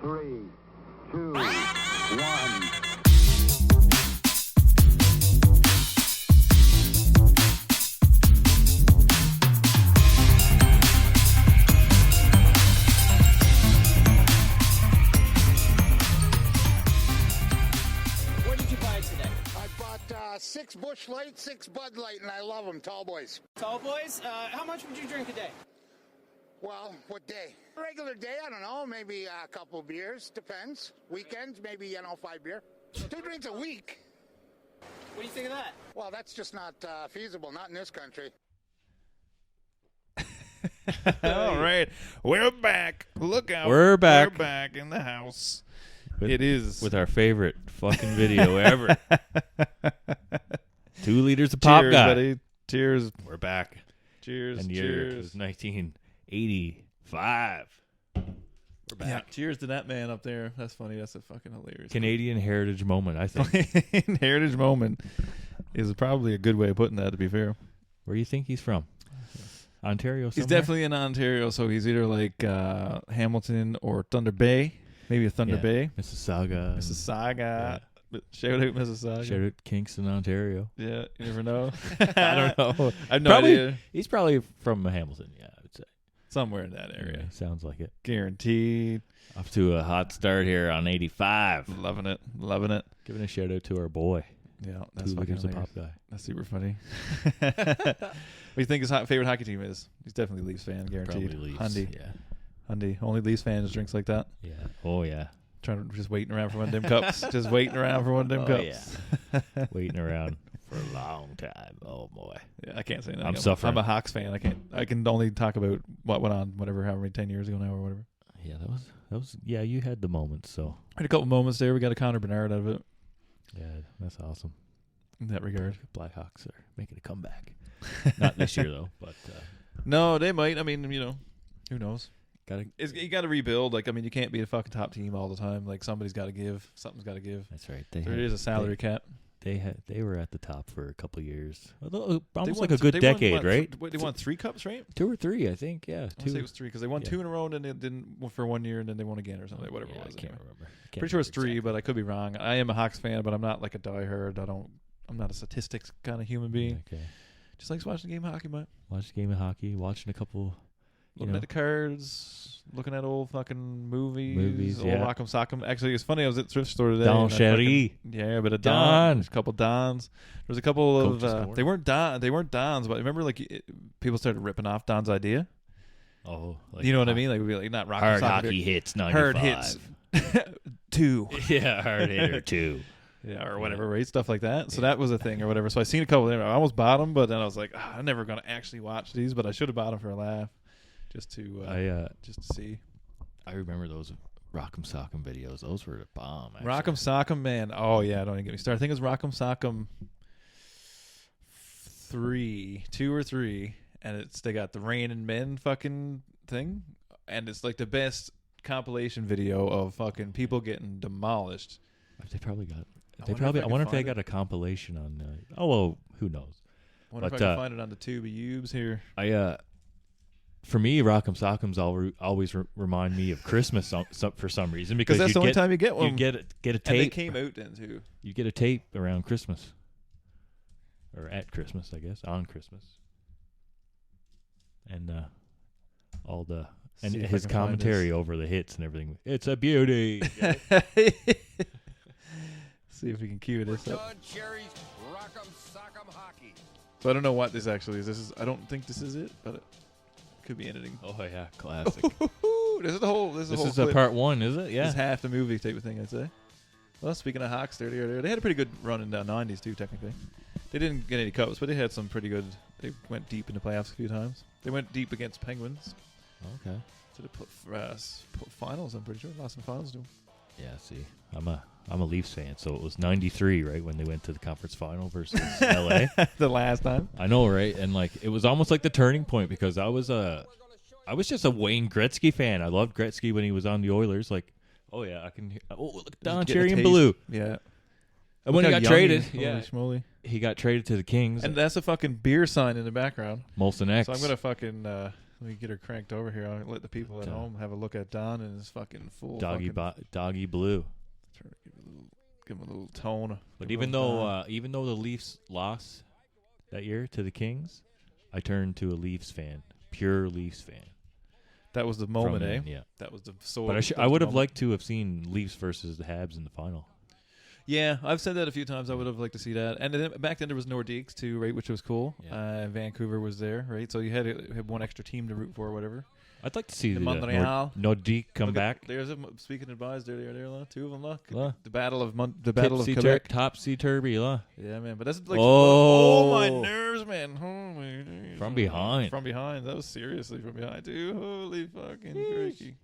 3, 2, 1. What did you buy today? I bought 6 Busch Light, 6 Bud Light, and I love them, tall boys. Tall boys, how much would you drink a day? Well, what day? Regular day, I don't know, maybe a couple beers, depends. Weekends, maybe, 5 beer. 2 drinks a week. What do you think of that? Well, that's just not feasible, not in this country. All right, we're back. Look out. We're back. We're back in the house. With, it is. With our favorite fucking video ever. 2 liters of pop Cheers, guy. buddy. Cheers. We're back. Cheers. And year was 1985. We're back. Yeah, cheers to that man up there. That's funny. That's a fucking hilarious. Canadian heritage moment, I think. Heritage moment is probably a good way of putting that, to be fair. Where do you think he's from? Ontario somewhere? He's definitely in Ontario, so he's either like Hamilton or Thunder Bay. Maybe a Thunder Bay. Mississauga. Mississauga. Shout out Mississauga. Shout out Kingston, Ontario. Yeah, you never know. I don't know. I have no idea. He's probably from Hamilton, yeah, I would say. Somewhere in that area. Yeah, sounds like it. Guaranteed. Off to a hot start here on 85. Loving it. Loving it. Giving a shout out to our boy. Yeah, that's 2 fucking liters of hilarious. pop guy. That's super funny. What do you think his favorite hockey team is? He's definitely Leafs fan, guaranteed. Probably Leafs. Hundy. Yeah. Hundy. Only Leafs fans drinks like that. Yeah. Oh, yeah. Just waiting around for one of them cups. Just waiting around for one of them cups. Yeah. Waiting around for a long time. Oh, boy. Yeah, I can't say nothing. I'm suffering. I'm a Hawks fan. I can only talk about what went on, however many 10 years ago now or whatever. Yeah, that was. Yeah, you had the moment, so. Had a couple moments there. We got a Connor Bernard out of it. Yeah, that's awesome. In that regard. Blackhawks are making a comeback. Not this year, though, but. No, they might. I mean, who knows? You got to rebuild. Like, I mean, you can't be a fucking top team all the time. Like, somebody's got to give. Something's got to give. That's right. There is a salary cap. They were at the top for a couple of years. Although, almost won like a good decade, right? They won 3 cups, right? 2 or 3, I think. Yeah, 2. I say it was 3 because they won 2 in a row and then they didn't for 1 year and then they won again or something. Whatever it was. I can't anyway. remember. Pretty sure it's 3, but I could be wrong. I am a Hawks fan, but I'm not like a diehard. I'm not a statistics kind of human being. Okay. Just likes watching the game of hockey, man. Watch the game of hockey. Watching a couple. Looking at the cards, looking at old fucking movies, old yeah. Rock'em Sock'em. Actually, it's funny. I was at the thrift store today. Don Cherie. Yeah, but a Don. There's a couple Dons. There was a couple of. Coach's They weren't Dons, but remember, like people started ripping off Don's idea. Oh, like You know what I mean? Like we'd be like, not Rock'em hard Sock'em. hockey hits 95. Hard hits 2. Yeah, hard hitter 2. Yeah, or whatever, right? Stuff like that. So that was a thing or whatever. So I seen a couple of them. I almost bought them, but then I was like, I'm never going to actually watch these, but I should have bought them for a laugh just to see. I remember those Rock'em Sock'em videos. Those were the bomb. Actually. Rock'em Sock'em, man. Oh, yeah, don't even get me started. I think it was Rock'em Sock'em 2 or 3, and they got the Rain and Men fucking thing, and it's like the best compilation video of fucking people getting demolished. They probably got. I wonder if they got a compilation on. Well, who knows? I wonder if I can find it on the Tuba Ubes here. For me, Rock'em Sock'ems always remind me of Christmas for some reason because that's the only time you get one. You get a tape. And they came out then too. You get a tape around Christmas, or at Christmas, I guess, on Christmas, and his commentary over the hits and everything. It's a beauty. See if we can cue this up. John Cherry's Rock'em Sock'em Hockey. So I don't know what this actually is. I don't think this is it, but it could be editing. Oh yeah, classic. This is the whole. This This is a part 1, is it? Yeah. This is half the movie type of thing, I'd say. Well, speaking of Hawks, they had a pretty good run in the 90s too. Technically, they didn't get any cups, but they had some pretty good. They went deep in the playoffs a few times. They went deep against Penguins. Okay. To the finals, I'm pretty sure. Lost in finals to them. Yeah. See, I'm a Leafs fan, so it was 93, right, when they went to the conference final versus LA. The last time. I know, right? And like it was almost like the turning point because I was just a Wayne Gretzky fan. I loved Gretzky when he was on the Oilers. Like, oh yeah, I can. Oh, look, Don Cherry and Blue. Yeah. And when he got traded, Holy schmoly. he got traded to the Kings. And that's a fucking beer sign in the background. Molson X. So I'm gonna fucking Let me get her cranked over here. I'll let the people at home have a look at Don and his fucking full doggy blue. Try to give him a little tone. But even though the Leafs lost that year to the Kings, I turned to a Leafs fan, pure Leafs fan. That was the moment, From eh? then, yeah. That was the so. But I would have liked to have seen Leafs versus the Habs in the final. Yeah, I've said that a few times. I would have liked to see that. And then back then there was Nordiques too, right? Which was cool. Yeah. Vancouver was there, right? So you had one extra team to root for, or whatever. I'd like to see the Montreal. Nordique come back. There's speaking of buys, there, two of them. Look, La. the battle of Quebec. Topsy-turvy, la. Yeah, man. But that's like, Oh. my nerves, man. Holy days. From behind. From behind. That was seriously from behind, too. Holy fucking Yeesh. crikey.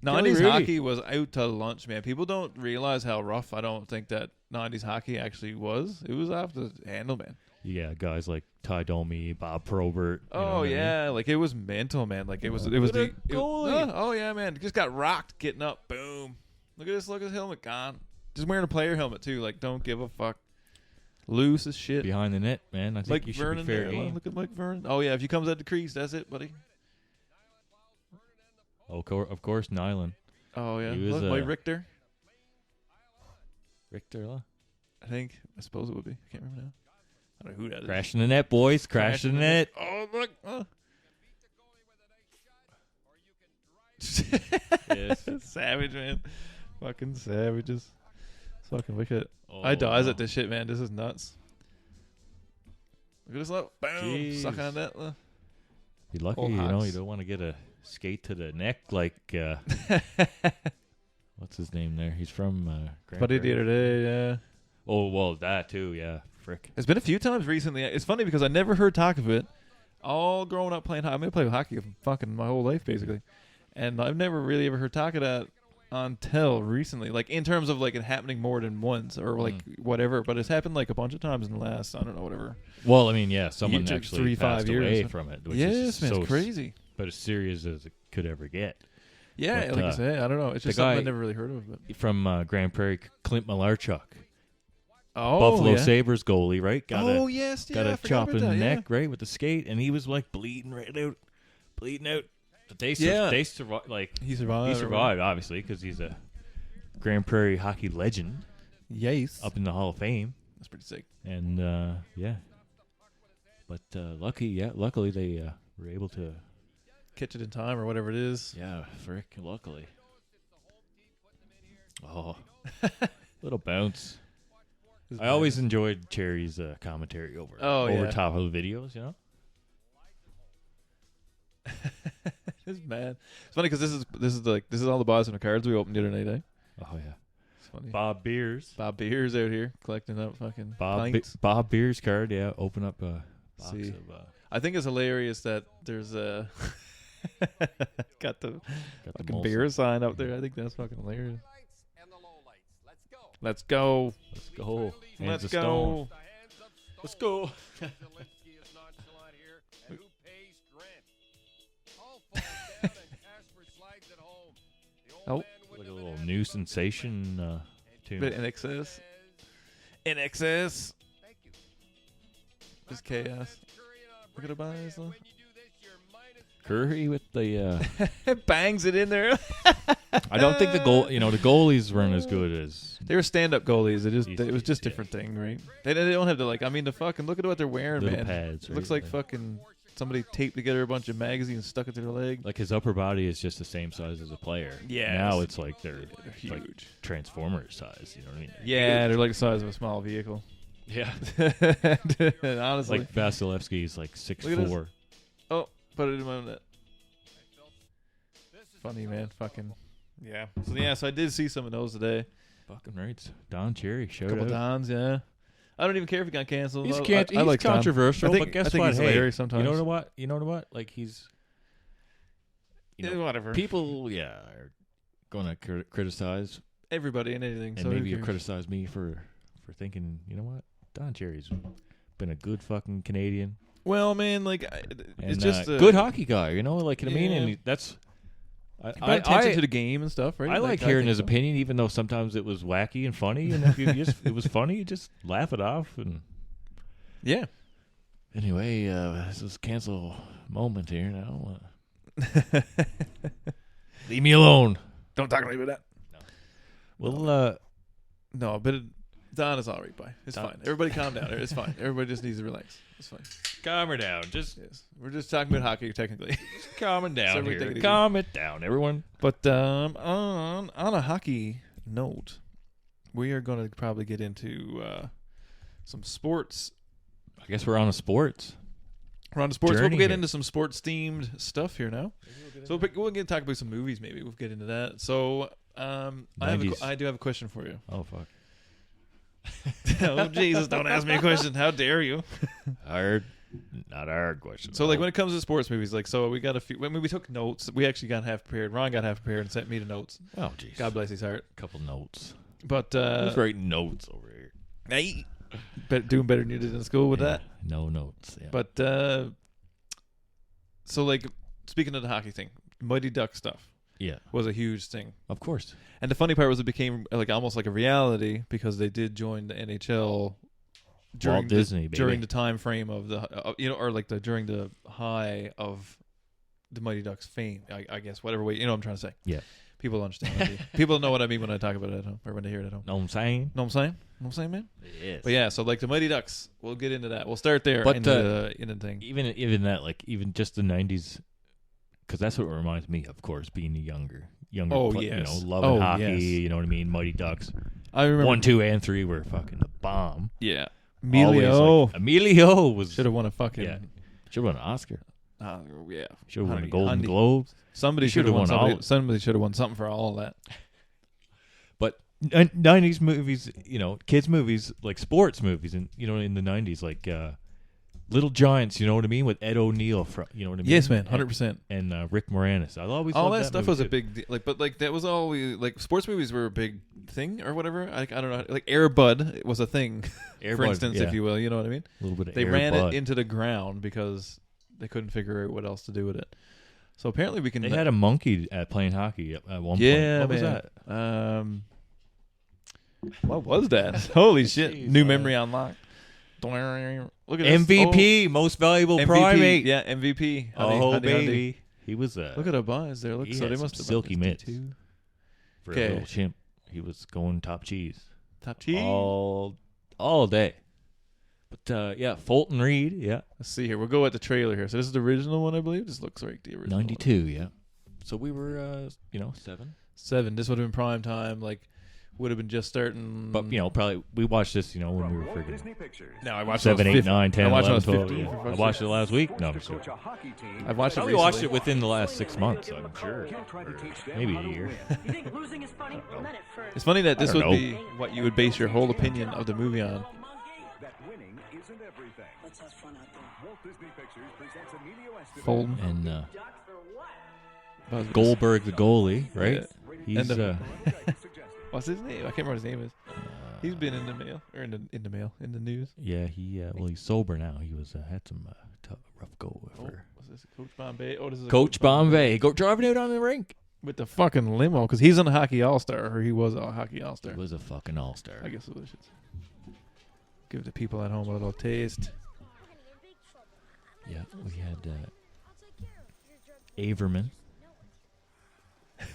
Kelly 90s Rudy. hockey was out to lunch, man. People don't realize how rough I don't think that 90s hockey actually was. It was off the handle, man. Yeah, guys like Ty Domi, Bob Probert. you know Oh what I mean? yeah, like it was mental, man. Like it was Look at the that goalie. oh yeah, man. Just got rocked getting up. Boom. Look at this. Look at his helmet gone. Just wearing a player helmet too. Like don't give a fuck. Loose as shit. Behind the net, man. I think Mike you should Vernon be fair there. game. Look at Mike Vernon. Oh yeah, if he comes at the crease, that's it, buddy. Oh, of course, Nyland. Oh yeah. He was, Look, Mike Richter. Richter, la. I suppose it would be. I can't remember now. I don't know who that is. Crashing the net, boys. Crashing the net. Oh look. Oh. Yes. Savage, man. Fucking savages. It's fucking wicked. Oh, I dies wow. at this shit, man. This is nuts. Look at this look. Boom. Jeez. Suck on that. Look. Be lucky, Old you know. Hawks. You don't want to get a skate to the neck like what's his name there? He's from Grand But he Prairie. the other day, yeah. Oh, well, that too, yeah. Frick. It's been a few times recently. It's funny because I never heard talk of it. All growing up playing hockey. I played hockey fucking my whole life, basically. And I've never really ever heard talk of that until recently. Like, in terms of, like, it happening more than once or, like, whatever. But it's happened, like, a bunch of times in the last, I don't know, whatever. Well, I mean, yeah, someone Year- actually 3-5 passed years. away from it. Which Yes, is man, so it's crazy. But as serious as it could ever get. Yeah, But, like I say, I don't know. It's just the something guy- I've never really heard of. But. From Grand Prairie, Clint Malarchuk. Oh, Buffalo yeah. Sabres goalie, right? Yes, yeah. Got I a forgot chop in about the that, neck, right, with the skate, and he was like bleeding out. But they survived. Like He survived. he survived, obviously, because he's a Grand Prairie hockey legend Yes. up in the Hall of Fame, That's pretty sick. and yeah. But luckily they were able to. Catch it in time or whatever it is. Yeah, frick, luckily. Oh, little bounce. I always enjoyed Cherry's commentary over yeah. top of the videos, you know. It's mad. It's funny because this is all the boxes and the cards we opened the other night. Eh? Oh yeah, It's funny. Bob Beers. Bob Beers out here collecting up fucking Bob pints. Bob Beers card, yeah. Open up a box See. of. I think it's hilarious that there's a got the fucking Molson. beer sign up there. I think that's fucking hilarious. And the lowlights. Let's go. Let's go. Let's go. Hands Let's of go. Stone. Let's go. Zelensky is nonchalant here. And who pays rent? All falls down and Casper slides it home. The old Oh. man with Like a the little banana new sensation tune. Bit in excess. In excess. Thank you. Just chaos. Look at the buys. When you do this, you're minus Curry with the. Bangs it in there. I don't think the goalies weren't as good as. They were stand-up goalies. It was just Yeah. different thing, right? They don't have to the fucking look at what they're wearing, Little man. pads, It looks right? like fucking somebody taped together a bunch of magazines and stuck it to their leg. Like his upper body is just the same size as a player. Yes. Now it's like they're Huge. like Transformer size. You know what I mean? Yeah, they're like the size of a small vehicle. Yeah. Honestly. Like Vasilevsky's like Look at 6'4". Oh, put it in my net. Funny, man. Fucking. Yeah. So I did see some of those today. Fucking right. Don Cherry, shout Couple out. Dons, yeah. I don't even care if he got canceled. He's, I he's like Don. controversial, I think, but guess I think what? he's Hey, hilarious sometimes. You know what? You know what? Like he's, Whatever. people, are going to criticize, Everybody and anything. and so maybe who you cares? criticize me for thinking, you know what? Don Cherry's been a good fucking Canadian, Well, man, like and it's just a good hockey guy. You know, like I mean, Yeah. and that's. He brought attention to the game and stuff, right? I like I hearing think his so. opinion, even though sometimes it was wacky and funny, and if you just it was funny, you just laugh it off. And Yeah. anyway, this is cancel moment here now. Leave me alone. Don't talk to me about that. Well, No, but Don is all right, bye. It's Don- fine. Everybody calm down. It's fine. Everybody just needs to relax. It's fine. calm her down. Just Yes. We're just talking about hockey, technically. calm it down everybody here. take it easy. Calm it down, everyone. But on a hockey note, we are going to probably get into some sports. I guess we're on to sports. We're on to sports. Journey We'll get here. into some sports-themed stuff here now. So we'll get to talk about some movies, maybe. We'll get into that. So I do have a question for you. Oh, fuck. Oh, Jesus, don't ask me a question. How dare you? Not a hard question. So, like, when it comes to sports movies, like, so we got a few. When we took notes, we actually got half prepared. Ron got half prepared and sent me the notes. Oh, jeez. God bless his heart. Couple notes. But Who's writing notes over here? hey, doing better than you did in school with that. No notes. Yeah. But so, like, speaking of the hockey thing, Mighty Duck stuff yeah, was a huge thing. of course. And the funny part was it became like almost like a reality because they did join the NHL during Disney, baby. during the time frame of the or like during the high of the Mighty Ducks fame. I guess whatever way what I'm trying to say. Yeah. People understand. People know what I mean when I talk about it at home or when they hear it at home. Know what I'm saying? Know what I'm saying? Know what I'm saying, man? Yes. But yeah, so like the Mighty Ducks, we'll get into that. We'll start there But, in the thing. Even that, like, even just the 90s, because that's what it reminds me, of course, being younger. Oh, You yes. know, loving Oh, hockey, yes. you know what I mean? Mighty Ducks. I remember 1, 2, and 3 were fucking the bomb. Yeah. Always, Emilio like, Emilio was... should have won a fucking Yeah. Should have won an Oscar. yeah. Should have won a Honey, Golden honey. Globe. Somebody He should have should've won. won all- Somebody should have won something for all of that. But 90s movies, you know, kids movies, like sports movies, and you know, in the 90s, like Little Giants, you know what I mean, with Ed O'Neill, you know what I mean? Yes, man, 100%. And Rick Moranis. I always All loved that stuff movie was a too. big deal. Like, but like that was always like sports movies were a big thing or whatever. I don't know. Like Air Bud was a thing, Air for Bud, instance, yeah. if you will. You know what I mean? A little bit of They Air ran Bud. it into the ground because they couldn't figure out what else to do with it. So apparently we can. They had a monkey playing hockey at one yeah, point. What was man. that? What was that? Holy shit! Jeez, New man. memory unlocked. Look at this. MVP, most valuable MVP. primate. Yeah, MVP. Oh, Honey, honey, baby. honey. He was Look at the buzz there. Look, he so had they some must have silky mitts. too. for Okay. a little chimp. He was going top cheese Top cheese. all day. But yeah, Fulton Reed, yeah, Let's see here. We'll go at the trailer here. So this is the original one, I believe. This looks like the original. 92, yeah. So we were, 7. 7. This would have been prime time. Like, would have been just starting. But probably we watched this, when we were freaking no, I watched 7, it when I 8, was 9, 10, I watched 11, when I was 12. 15. Yeah. for I fuck's watched sake. it last week. No, I'm just kidding. I've watched it Probably recently. watched it within the last 6 months. I'm sure, maybe a year. You think losing is funny? Well, not at first. It's funny that this I don't would know. be what you would base your whole opinion of the movie on. That winning isn't everything. Let's have fun out there. Walt Disney Pictures presents Emilio Estevez. Fulton. And Buzz- Goldberg, the goalie, right? Yeah. He's And the- Suggested. What's his name? I can't remember what his name is. He's been in the mail or in the news. yeah, he's sober now. He was had some rough go Oh, for what's this? Coach Bombay. Oh, this is a Coach Bombay. Go driving out on the rink. with the fucking limo because he's on the Hockey All Star, or he was a Hockey All Star. He was a fucking all-star. I guess we should give the people at home a little taste. Yeah, we had Averman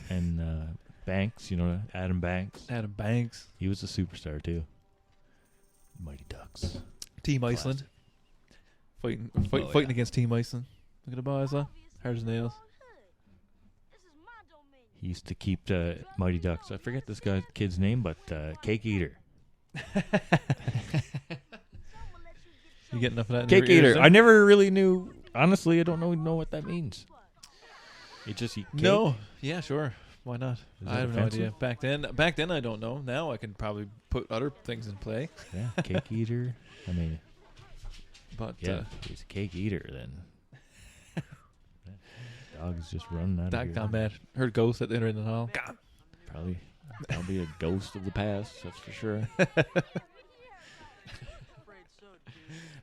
and Banks, Adam Banks. Adam Banks, He was a superstar too. Mighty Ducks. Team Iceland, fighting against Team Iceland. Look at the boys, huh? Hard as nails. He used to keep Mighty Ducks. I forget this kid's name, but Cake Eater. You get enough of that? In Cake your ears Eater. there? I never really knew. Honestly, I don't know what that means. You just eat cake? No. Yeah, sure. Why not? Is I that have offensive? no idea. Back then, I don't know. Now I can probably put other things in play. Yeah, Cake Eater. I mean, But yeah, if he's a Cake Eater, then dog's just running out of Doc here. down bad. Heard ghosts at the internet hall. Probably a ghost of the past. That's for sure.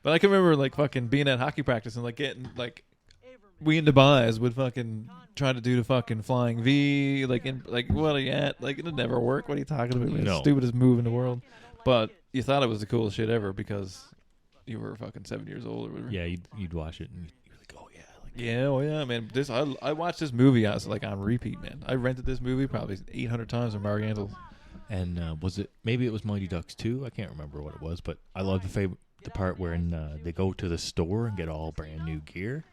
But I can remember like fucking being at hockey practice and like getting like we in Dubai's would fucking try to do the fucking flying V like what are you at? Like it'd never work. What are you talking about? It's No. the stupidest move in the world. But you thought it was the coolest shit ever because you were fucking 7 years old or whatever. Yeah, you'd watch it and you'd be like, oh yeah, Yeah, oh yeah, man. I watched this movie on repeat, man. I rented this movie probably 800 times in Margandle. And maybe it was Mighty Ducks 2? I can't remember what it was, but I love the part where they go to the store and get all brand new gear.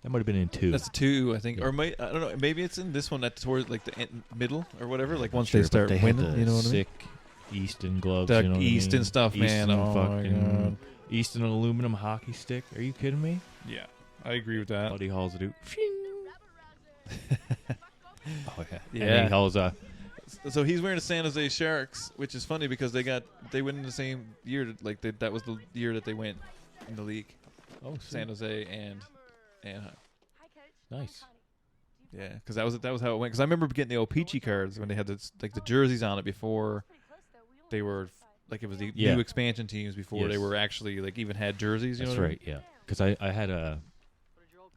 That might have been in 2. That's 2, I think, or I don't know. Maybe it's in this one that's towards like the middle or whatever. Like once Sure, they but start they had winning, the you know what I mean? sick Easton gloves, The you know what Easton I mean? stuff, man. Easton Oh, my fucking God. Easton aluminum hockey stick. Are you kidding me? Yeah, I agree with that. Buddy hauls it out. Oh yeah. Yeah. And he hauls So he's wearing the San Jose Sharks, which is funny because they went in the same year. Like that was the year that they went in the league. Oh, San Jose and Anaheim. nice. Yeah, because that was how it went. Because I remember getting the O-Pee-Chee cards when they had the jerseys on it before they were like it was the new expansion teams before they were actually like even had jerseys. You That's know what right. Yeah, because I had a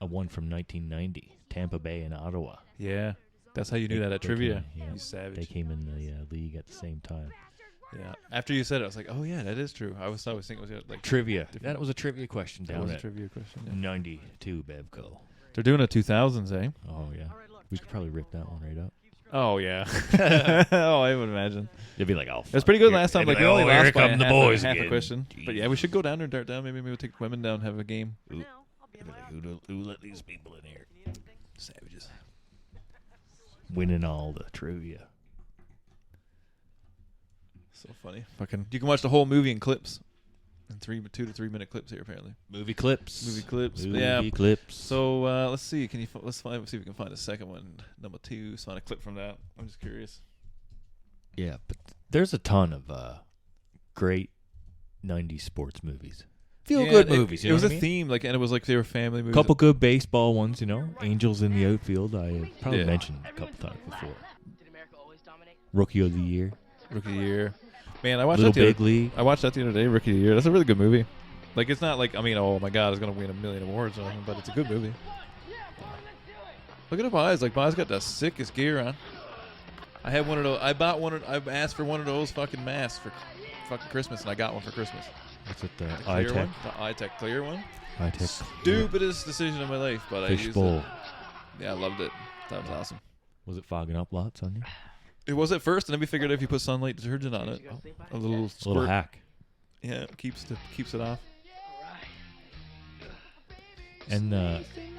one from 1990, Tampa Bay and Ottawa. I mean? Yeah, that's how you knew that at They trivia. came- yeah, You savage. They came in the league at the same time. Yeah. After you said it, I was like, oh yeah, that is true. I was thinking it was like Trivia. different- That was a trivia question That down was a at trivia question. Yeah. 92 Bevco. They're doing a 2000s, eh? Oh yeah, we could probably rip that one right up. Oh yeah. Oh, I would imagine. They'd be like, "Oh, It was pretty good last time. Like we only here lost by come the half, boys half again. a question. But yeah, we should go down there and dart down. Maybe we'll take women down and have a game. They'd be like, who let these people in here? Savages. Winning all the trivia. So funny. Fucking. You can watch the whole movie in clips. In 2 to 3 minute clips here apparently. Movie clips. Movie clips. Movie Yeah. clips. So let's see. Let's see if we can find a second one. Number 2. Let's find a clip from that. I'm just curious. Yeah, but there's a ton of great 90s sports movies. Feel good movies. It was a theme, like, and it was like they were family movies. Couple good baseball ones, you know. Angels in the outfield. I have probably Yeah. mentioned a couple times before. Rookie of the year. Rookie of the Year. Man, I watched Little that the Big other, League. I watched that the other day. Rookie of the Year. That's a really good movie. Like, it's not like, I mean, oh my God, it's gonna win a million awards or anything, but it's a good movie. Look at Boz. Like, Boz got the sickest gear on. I had one of those. I asked for one of those fucking masks for fucking Christmas, and I got one for Christmas. What's it? The The clear iTech. one, the iTech clear one. iTech. Stupidest decision of my life, but I used Fishbowl. it. Yeah, I loved it. That was awesome. Was it fogging up lots on you? It was at first, and then we figured if you put sunlight detergent on it, a little A squirt. little hack. Yeah, it keeps it off. And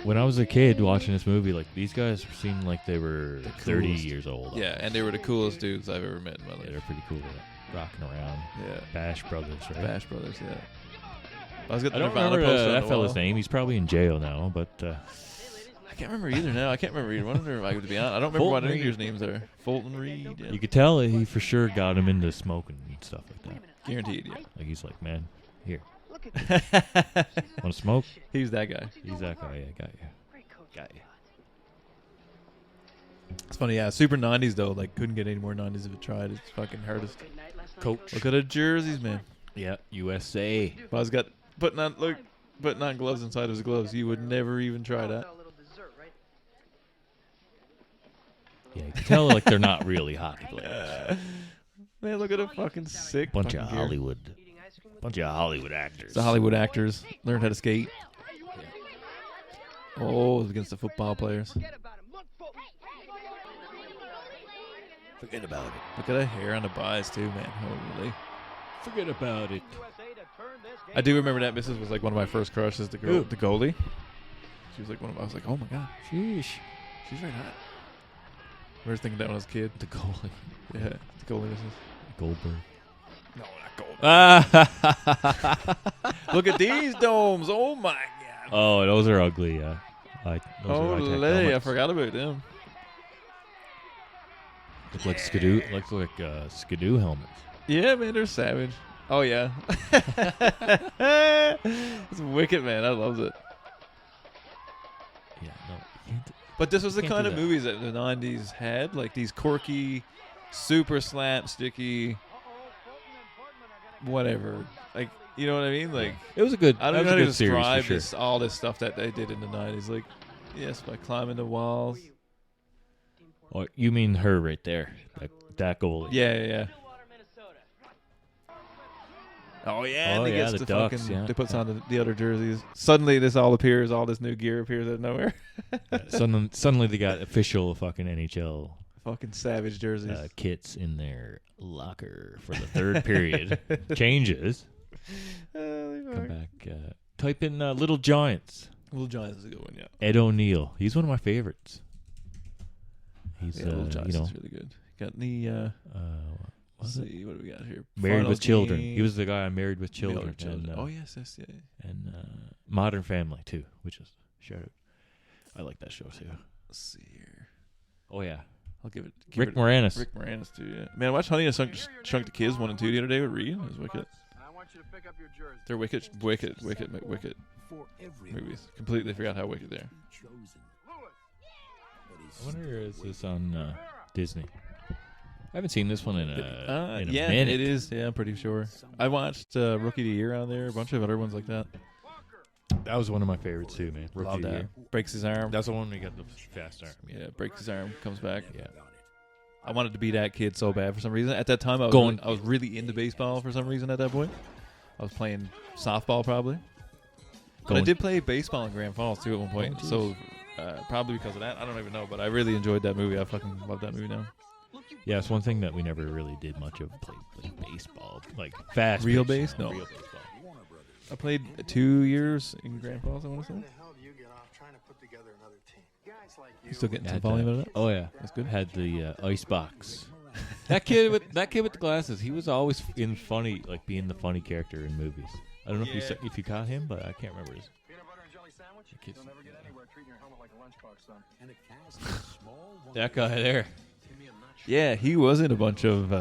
when I was a kid watching this movie, like these guys seemed like they were 30 coolest. years old. Yeah, and they were the coolest dudes I've ever met in my Yeah, life. they're pretty cool. Rocking around. Yeah, Bash Brothers, right? Bash Brothers. Yeah. I was I don't remember that fella's name. He's probably in jail now, but I can't remember either now. I can't remember either one of them. To be honest, I don't remember what Fulton any of your names are. Fulton Reed. Yeah. you could tell he for sure got him into smoking and stuff like that. Guaranteed. Yeah. Like he's like, man, here, want to smoke? He's that guy. He's that guy. Yeah, got you. Got you. It's funny. Yeah, super 90s though. Like couldn't get any more 90s if it tried. It's fucking hardest. Coach. Look at the jerseys, man. Yeah, USA. Buzz got putting on gloves inside his gloves. You would never even try that. Yeah, you can tell like they're not really hockey players. Man, look at a fucking sick Bunch of fucking gear. Hollywood actors. The Hollywood actors learned how to skate. Oh, it was against the football players. Forget about it. Look at the hair on the buys too, man. Holy. Forget about it. I do remember that Mrs. was like one of my first crushes, the girl, Who? the goalie. She was like one of I was like, oh my God, Sheesh. she's very hot. I was thinking that when I was a kid. The goalie. Yeah, the goalie Mrs. Goldberg. No, not goalie. Ah. Look at these domes. Oh my God. Oh, those are ugly. Yeah. Those are high-tech Holy, I helmets. forgot about them. Look like Skidoo. Looks like Skidoo helmets. Yeah, man, they're savage. Oh yeah. It's wicked, man. I love it. Yeah. No. You can't- But this was the Can't kind do of that. movies that the 90s had, like these quirky, super slapsticky, whatever. Like, you know what I mean? Like, It was a good. I that don't was know a how to good series for describe sure. this, all this stuff that they did in the 90s. Like, yes, by climbing the walls. Oh, you mean her right there? That goalie. Yeah, yeah, yeah. Oh yeah, Oh, and he yeah, gets the to Ducks, fucking. yeah. They puts on the other jerseys. Suddenly, this all appears. All this new gear appears out of nowhere. Suddenly they got official fucking NHL Fucking savage jerseys. kits in their locker for the third period. Changes. Come back. Type in Little Giants. Little Giants is a good one. Yeah. Ed O'Neill. He's one of my favorites. He's Little Giants you know, is really good. Got any? Let's see, what do we got here? Married Finals with Children. Game. He was the guy on Married with Children. Married with Children. And, Oh yes, yeah. and Modern Family too, which is shout out. I like that show too. Let's see here. Oh yeah, I'll give it. Rick Moranis. Rick Moranis too. Yeah. Man, I watched Honey and Shrunk the Kids 1 and 2 the other day with Reed. It was wicked. I want you to pick up your jersey. They're wicked movies. Completely forgot how wicked they are. I wonder is this on Disney? I haven't seen this one in a Yeah, minute. it is. Yeah, I'm pretty sure. I watched Rookie of the Year on there, a bunch of other ones like that. That was one of my favorites too, man. Rookie Love of the that. Year. Breaks his arm. That's the one we got the fast arm. Yeah, breaks his arm, comes back. Yeah. I wanted to be that kid so bad for some reason. At that time, I was really into baseball for some reason at that point. I was playing softball probably. But I did play baseball in Grand Falls too at one point. So probably because of that, I don't even know. But I really enjoyed that movie. I fucking love that movie now. Yeah, it's one thing that we never really did much of. Play baseball, like fast. Real base? No. Real baseball. I played 2 years in Grand Falls, I want to say. hell do you get off trying to put together another team? Guys like You still getting some Had, volume out of that? Oh yeah, That's good. Had the ice box. That kid with the glasses, he was always in funny, like being the funny character in movies. I don't know if you caught him, but I can't remember his. Peanut butter and jelly sandwich? kid's- You'll never get anywhere treating your helmet like a lunchbox, son. That guy there. Yeah, he was in a bunch of,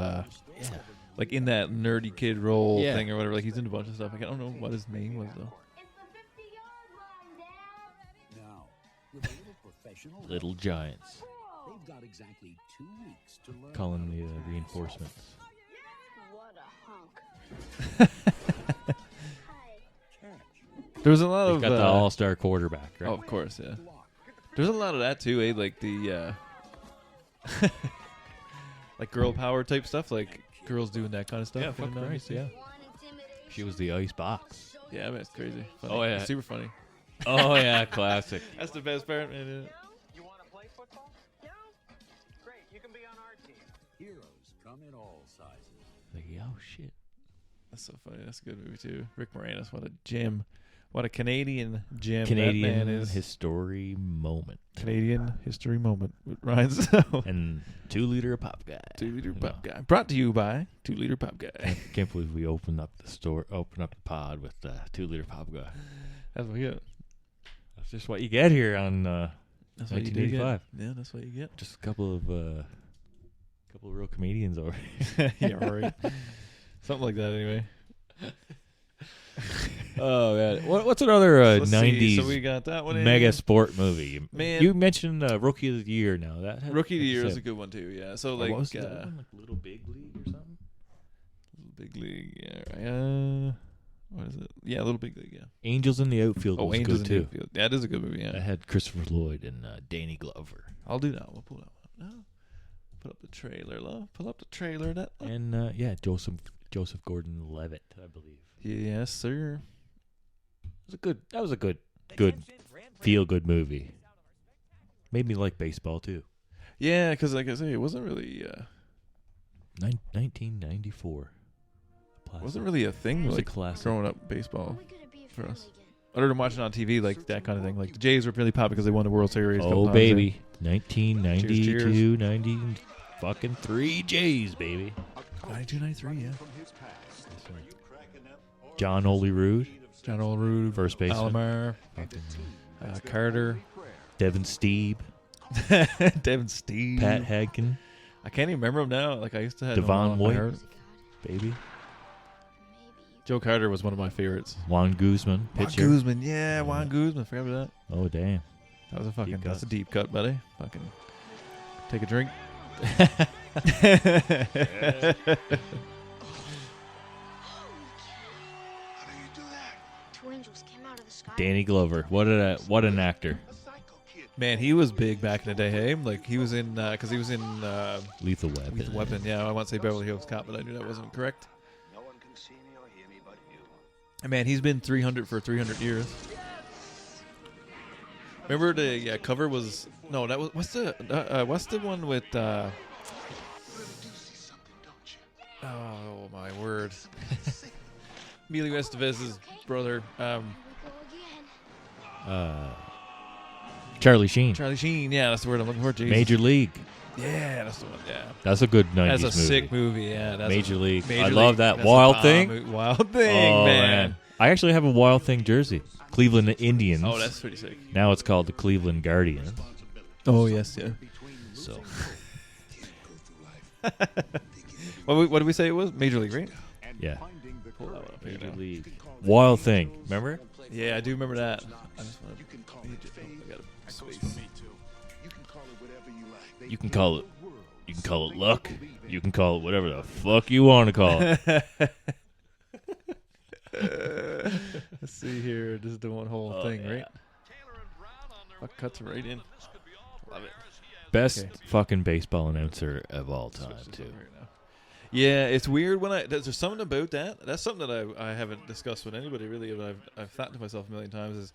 like in that nerdy kid role Yeah. thing or whatever. Like he's in a bunch of stuff. I don't know what his name was though. Now, with a little professional Little Giants. they've got exactly 2 weeks to learn. Calling the reinforcements. What a hunk. There was a lot He's of got the all-star quarterback, right? Oh, of course, yeah. There's a lot of that too, eh? Like the like girl power type stuff, like girls doing that kind of stuff. Yeah, fuck in the Christ, 90s. yeah. She was the ice box. Yeah, man, it's crazy. Funny. Oh, yeah. It's super funny. Oh yeah, classic. That's the best part, man. You want to play football? No. Great, you can be on our team. Heroes come in all sizes. Like, oh shit. That's so funny. That's a good movie too. Rick Moranis, what a gem. What a Canadian gem Canadian that man is. history moment. Canadian history moment with Ryan Snow. And 2 liter of pop guy. 2 liter You pop know. guy. Brought to you by 2 liter pop guy. Can't believe we opened up the pod with 2 liter pop guy. That's what you get. That's just what you get here on That's what you do get. 1985. Yeah, that's what you get. Just a couple of real comedians over. Yeah, right. Something like that, anyway. Oh man, what's another Let's see. 90s So we got that one in. mega sport movie? Man. You mentioned Rookie of the Year. Now that had, Rookie of the like you Year is said, a good one too. Yeah. So what like, was the other one? Like Little Big League or something. Big League. Yeah. What is it? Yeah, Little Big League. Yeah. Angels in the Outfield was Angels good in the too. Outfield. Yeah, it is a good movie. That Yeah. had Christopher Lloyd and Danny Glover. I'll do that. We'll pull that one up now. Put up the trailer, love. Pull up the trailer. That. And Joseph Gordon-Levitt, I believe. Yes, sir. That was a good feel good movie. Made me like baseball too. Yeah, because like I say, it wasn't really. 1994. Wasn't really a thing It was a like classic. growing up baseball for us. Other than watching on TV, like that kind of thing. Like the Jays were really popular because they won the World Series. a couple Oh times, baby, 1992, Cheers. 90, fucking 3 Jays, baby. 92, 93, yeah. John Olerud, John Olerud, first baseman. Alomar, Carter, Devin Steeb, Devin Steve, Pat Hadkin, I can't even remember him now. Like I used to have Devon him White, on. baby. Joe Carter was one of my favorites. Juan Guzman, Juan pitcher. Guzman, yeah, Juan Guzman. Forgot about that. Oh damn. That was a fucking. Deep That's cut. a deep cut, buddy. Fucking. Take a drink. Two angels came out of the sky. Danny Glover, what an actor. Man, he was big back in the day. Hey, like he was in because he was in Lethal Weapon. Lethal Weapon. Yeah, I want to say Beverly Hills Cop, but I knew that wasn't correct. No one can see me or hear me but And man, he's been 300 for 300 years. Remember the cover was no, that was what's the one with oh my word, Emilio Estevez's brother, Charlie Sheen. Charlie Sheen. Yeah, that's the word I'm looking for. Jesus. Major League. Yeah, that's the one. Yeah, That's a good 90s movie. that's a sick movie. Yeah, that's Major League. Major I League. love that. That's Wild a Thing. Wild Thing, Oh, man. I actually have a Wild Thing jersey. Cleveland Indians. Oh, that's pretty sick. Now it's called the Cleveland Guardians. Oh yes, yeah. So what did we say it was? Major League, right? yeah, Pull that one up here Major now. League. Wild Thing. Remember? Yeah, I do remember that. I just want to. I got a space. You can call it. You can call it luck. You can call it whatever the fuck you want to call it. Let's see here. This is the one whole thing, right? Fuck, cuts right in. Love it. Best Okay. fucking baseball announcer of all time, Switch this too. over here now. Yeah, it's weird when there's something about that. That's something that I haven't discussed with anybody really, but I've thought to myself a million times is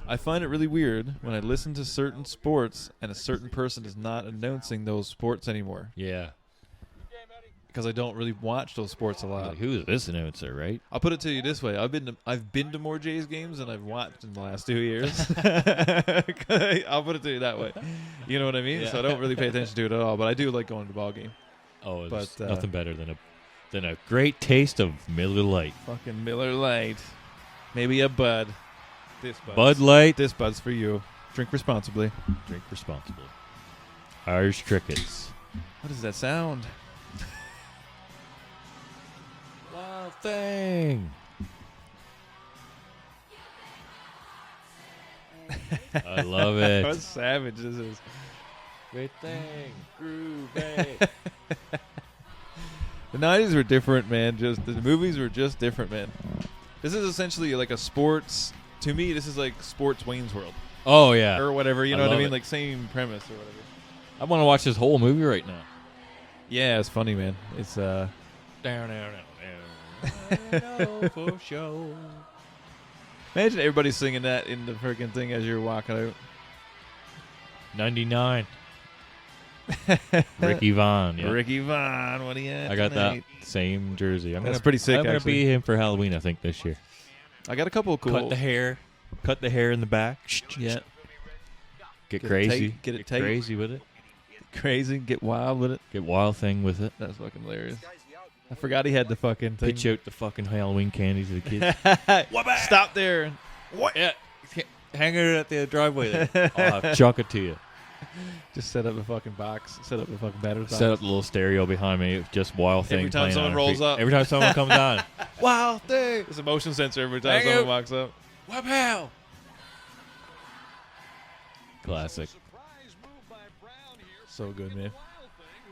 I find it really weird when I listen to certain sports and a certain person is not announcing those sports anymore Yeah. because I don't really watch those sports a lot. Like, who is this announcer, right? I'll put it to you this way: I've been to more Jays games than I've watched in the last 2 years. I'll put it to you that way. You know what I mean? Yeah. So I don't really pay attention to it at all, but I do like going to the ball game. Oh, there's But, nothing better than a great taste of Miller Lite. Fucking Miller Lite, maybe a Bud. This Bud Light. This Bud's for you. Drink responsibly. Drink responsibly. Irish Crickets. What does that sound? Wild Thing. I love What it. savage this is. Great thing. Groovy. The 90s were different, man. Just the movies were just different, man. This is essentially like a sports. To me, this is like sports Wayne's World Oh, yeah. or whatever. You I know what I love mean? it. Like same premise or whatever. I want to watch this whole movie right now. Yeah, it's funny, man. It's Down, down, down. For sure. imagine everybody singing that in the freaking thing as you're walking out. 99. Ricky Vaughn. Yeah. Ricky Vaughn, what do you have I got tonight? that same jersey. That's pretty sick, I'm gonna actually. be him for Halloween, I think, this year. I got a couple of cool. Cut the hair in the back. Yeah. Get Get it crazy. tight, get it tight. crazy with it. Crazy, get wild with it. Get Wild Thing with it. That's fucking hilarious. I forgot he had the fucking thing. Pitch out the fucking Halloween candy to the kids. Stop there. Yeah. Hang it at the driveway there. I'll chuck it to you. Just set up a fucking box. Set up a fucking batter's box. Set up the little stereo behind me. Just Wild Thing Every time playing someone on rolls repeat. up. Every time someone comes on. Wild thing. It's a motion sensor every time Hang someone out. walks up. Wow. Classic. So good, man.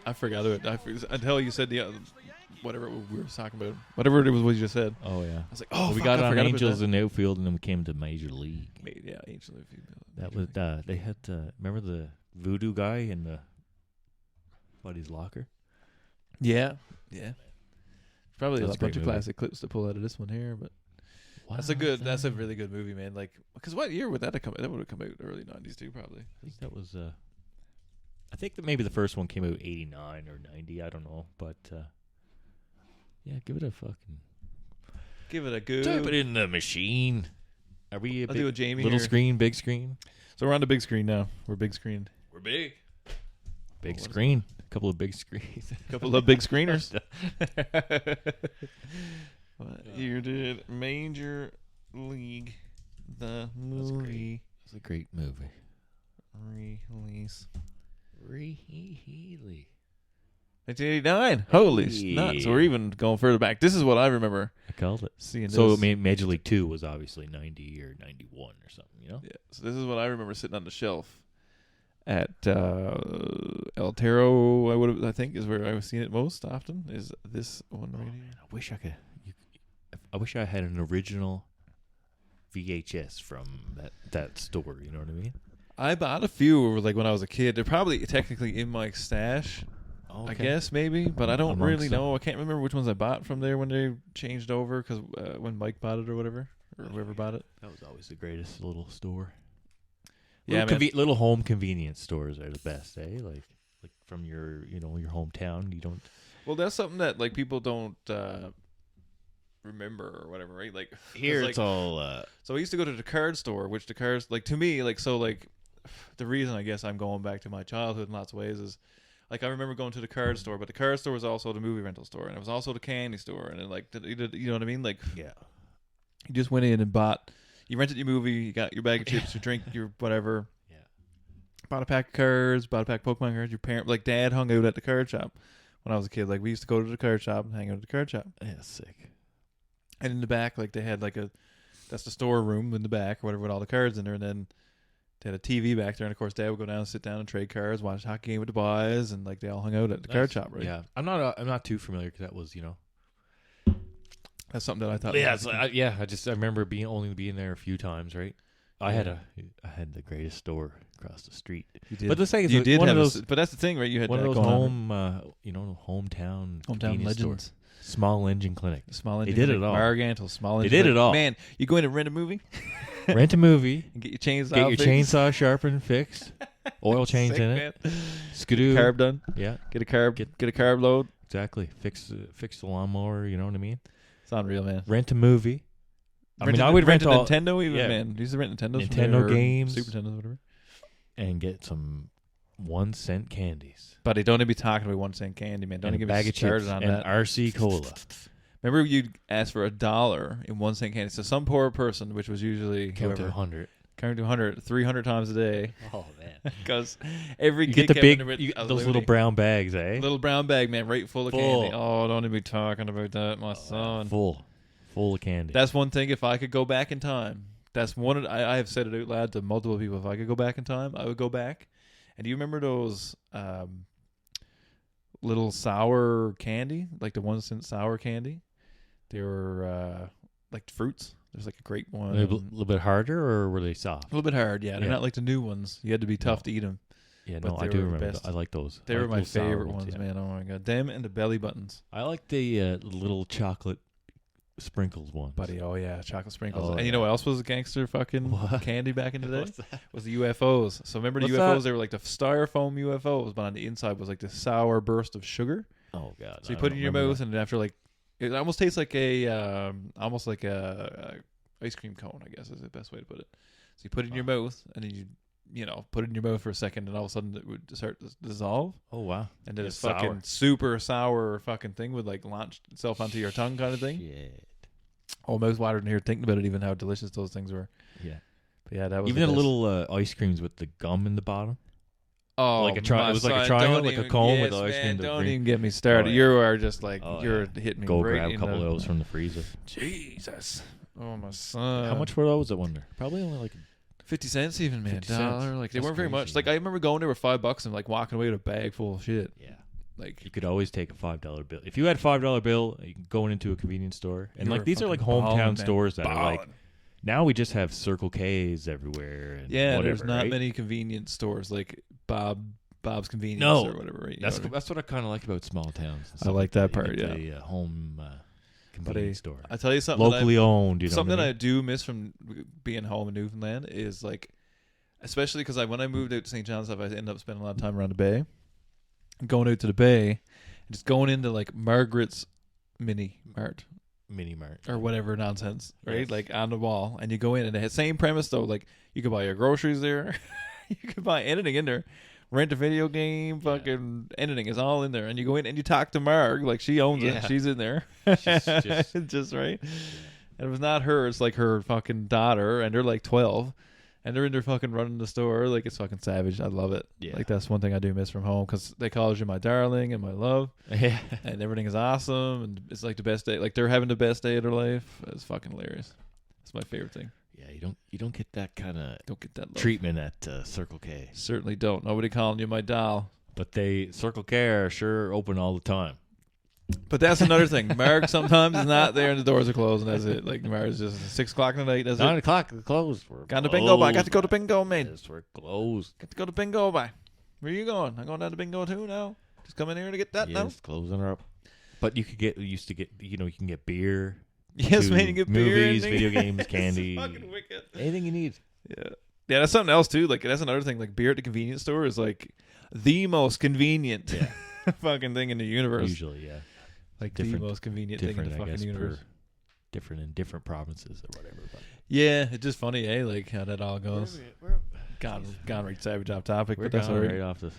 I forgot it. Until you said the whatever we were talking about. Whatever it was what you just said. Oh, yeah. I was like, oh, we fuck, got I on forgot about Angels that. in the outfield, and then we came to Major League. Yeah, Angel. If you That was they had remember the voodoo guy in the buddy's locker. Yeah, yeah. Probably That's a a great bunch of movie. classic clips to pull out of this one here, but that's a really good movie, man. Like, because what year would that have come? That would have come out early '90s too, probably. I think that was. I think that maybe the first one came out 89 or 90. I don't know, but yeah, give it a fucking. Give it a good. Type it in the machine. Are we? I'll do a Jamie little here. screen, big screen. So we're on the big screen now. We're big screened. We're big. Big What was screen. A couple of big screens. A couple of big screeners. What year did Major League the movie It's a great movie. release? Really? 1989. Holy nuts! So we're even going further back. This is what I remember I called it. seeing. So this. Major League 2 was obviously 90 or 91 or something, you know? Yeah. So this is what I remember sitting on the shelf at El Taro. I think is where I was seeing it most often. Is this one right here? I wish I could. I wish I had an original VHS from that store. You know what I mean? I bought a few like when I was a kid. They're probably technically in my stash. I guess maybe, but I don't really Amongst them. know. I can't remember which ones I bought from there when they changed over, because when Mike bought it or whatever, or whoever bought it. That was always the greatest little store. Yeah, little, man. little home convenience stores are the best, eh? Like from your your hometown. You don't. Well, that's something that like people don't remember or whatever, right? Like Here 'cause, it's like, all. So I used to go to the card store, which the cards, like, to me, like, so, like, the reason I guess I'm going back to my childhood in lots of ways is, like, I remember going to the card store, but the card store was also the movie rental store, and it was also the candy store, and then, like, you know what I mean? Like, Yeah. you just went in and you rented your movie, you got your bag of chips, your drink, your whatever. Yeah. Bought a pack of cards, bought a pack of Pokemon cards. Your parent, like, Dad hung out at the card shop when I was a kid. Like, we used to go to the card shop and hang out at the card shop. Yeah, sick. And in the back, like, they had, like, that's the store room in the back or whatever with all the cards in there. And then they had a TV back there. And, of course, Dad would go down and sit down and trade cards, watch a hockey game with the boys. And, like, they all hung out at the card shop, right? Yeah. I'm not too familiar because that was, That's something that I thought. Yeah, was I remember only being there a few times, right? I had the greatest store across the street. You did. But the thing is, you did one have of those. but that's the thing, right? You had One of that those going on. hometown Hometown legends. legends. Small engine clinic. Small engine. They did clinic, it all. Margantle, small They engine. did clinic. it all. Man, you go in and rent a movie Rent a movie. and get your chainsaw. Get your fixed. chainsaw sharpened, fixed. Oil change Sick, in man. it. Skidoo. Carb done. Yeah, Get a carb. Get a carb load. exactly. Fix the lawnmower. You know what I mean? It's unreal, man. Rent a movie. I Rented- mean, I would rent rented all Nintendo even, yeah. man. You used to rent Nintendos. from Nintendo there, or games. Super Nintendos, whatever. and get some 1-cent candies. But don't even be talking about 1 cent candy, man. Don't and even a get bag me of started chips on and that. RC Cola. Remember, you'd ask for $1 in 1 cent candy. So some poor person, which was usually Count to whoever, 100. counting to 100, 300 times a day, Oh man! because every You kid get the kept big, in there with a those little loony. brown bags, eh? little brown bag, man, right full of Full. candy. Oh, don't even be talking about that, my son. Full of candy. That's one thing. If I could go back in time, that's one. I have said it out loud to multiple people. If I could go back in time, I would go back. And do you remember those little sour candy, like the 1 cent sour candy? They were like fruits. There's like a grape one. Were they a little bit harder, or were they soft? A little bit hard, yeah. They're Yeah. not like the new ones. You had to be tough to eat them. Yeah, but no, they I do were the remember. best. I like those. They I were like my those sour favorite ones, yeah. man. Oh my god, them and the belly buttons, I like the little chocolate sprinkles ones. buddy. Oh yeah, chocolate sprinkles. Oh, and you yeah. know what else was a gangster fucking What? candy back in the day? What's that? Was the UFOs. So remember the What's UFOs? that? They were like the styrofoam UFOs, but on the inside was like this sour burst of sugar. Oh god! So you I put it don't in your remember mouth, that. and after like, it almost tastes like a ice cream cone. I guess is the best way to put it. So you put it in your mouth, and then you put it in your mouth for a second, and all of a sudden it would start to dissolve, Oh wow! and then It's this fucking sour. super sour fucking thing would like launch itself onto your tongue, kind of thing. Shit. Oh, mouth watering here thinking about it, even how delicious those things were. Yeah. But yeah, that was Even the the best. little ice creams with the gum in the bottom. Oh, like a tri- my it was like a son, triangle, don't like a even- cone yes, with the ice man, cream to Don't green. even get me started. Oh, yeah. You are just like Oh, you're yeah. hitting me. Go right grab a in couple the, of those from the freezer. Jesus. Oh my son. How much were those? I wonder. Probably only like 50 cents even, man. 50 cents. $1. Like they That's weren't very crazy, much. Like man. I remember going there with $5 and like walking away with a bag full of shit. yeah. Like You could always take a $5 bill. If you had $5 bill, you can go into a convenience store, and You like were these are like fucking hometown ballin', man. stores that are like. Ballin'. Now we just have Circle K's everywhere. And yeah, whatever, there's not right? many convenience stores like Bob's Convenience No. or whatever. Right? You That's know what I mean? that's what I kind of like about small towns. and I stuff like that You part, get yeah. the home But convenience store, I tell you something. locally owned. You know Something what I I mean? do miss from being home in Newfoundland is like, especially because when I moved out to St. John's, I ended up spending a lot of time around the bay. Going out to the bay and just going into like Margaret's Mini Mart Mini Mart or whatever nonsense, right? Yes. Like on the wall, and you go in and the same premise though. Like you could buy your groceries there, you could buy anything in there. Rent a video game, fucking anything is all in there, and you go in and you talk to Marg, like she owns Yeah. it, she's in there, She's just- just right. And it was not her; it's like her fucking daughter, and they're like 12, and they're in there fucking running the store, like it's fucking savage. I love it. Yeah. Like that's one thing I do miss from home because they call you my darling and my love, Yeah. and everything is awesome, and it's like the best day. Like they're having the best day of their life. It's fucking hilarious. It's my favorite thing. Yeah, you don't get that kind of Don't get that love. treatment at Circle K, Certainly don't. Nobody calling you my doll. but Circle K are sure open all the time. But that's another thing. Mark sometimes is not there and the doors are closed and that's it. Like Mark's just 6 o'clock in the night. That's 9 it. o'clock, they're closed. We're Got to bingo. Bye. Got to go to closed, bingo, mate. Yes, we're closed. Got to go to bingo. Bye. Where you going? I'm going down to bingo too now. Just come in here to get that now. Yes, closing her up. But you used to get, you can get beer. Yes, to man, you get beer movies, and video games, candy. It's fucking wicked. Anything you need. Yeah. Yeah, that's something else too. Like that's another thing. Like beer at the convenience store is like the most convenient fucking thing in the universe. Usually, yeah. Like the most convenient thing in the fucking universe. Different in different provinces or whatever. But. Yeah, it's just funny, like how that all goes. Gone right savage off topic, We're but that's all right. right off this.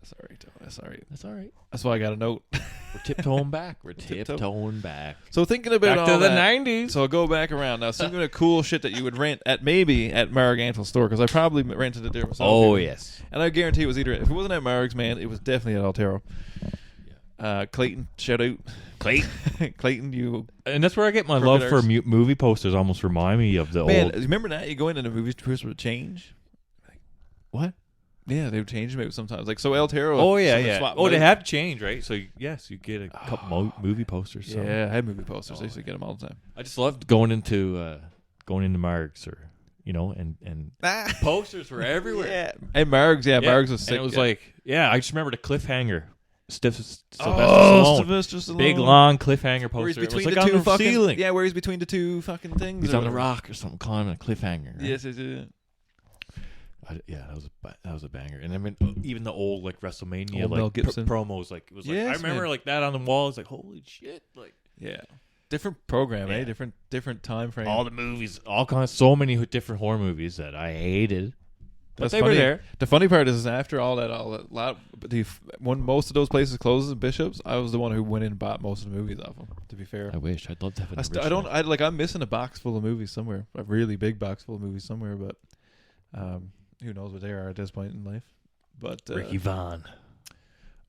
That's all right, though. That's all right. That's all right. That's why I got a note. We're tiptoeing back. We're tiptoeing back. So thinking about Back all to the that, 90s. So I'll go back around now. Thinking of cool shit that you would rent at maybe at Margantle store because I probably rented it there myself. Oh yes. And I guarantee it was either if it wasn't at Marg's, man, it was definitely at Altero. Clayton, shout out. Clayton, you. And that's where I get my love for movie posters. Almost remind me of the man, old. Remember that? You go into the movie posters would change. What? Yeah, they would change maybe sometimes. Like so, Altero. Oh yeah. Oh, they have to change, right? So yes, you get a couple movie posters. So. Yeah, I had movie posters. I used to get them all the time. I just loved going into Marg's or and posters were everywhere. Yeah, and Marg's. Yeah, Marg's was sick. And it was like I just remember the cliffhanger. Sylvester Stallone. Big long cliffhanger poster. Between it was the like two on the ceiling. Yeah, where he's between the two fucking things. He's on the rock or something, climbing a cliffhanger. Right? Yes. Yeah, that was a banger. And I mean, even the old like WrestleMania old like Mel Gibson promos, like it was like yes, I remember man. like that on the wall. It's like holy shit, like different program, different time frame. All the movies, so many different horror movies that I hated. But they funny. were there. The funny part is after all that when most of those places closes in Bishops, I was the one who went in and bought most of the movies off them. To be fair, I wish I'd love to have an I'm missing a box full of movies somewhere, a really big box full of movies somewhere, but who knows what they are at this point in life. But Ricky Vaughn.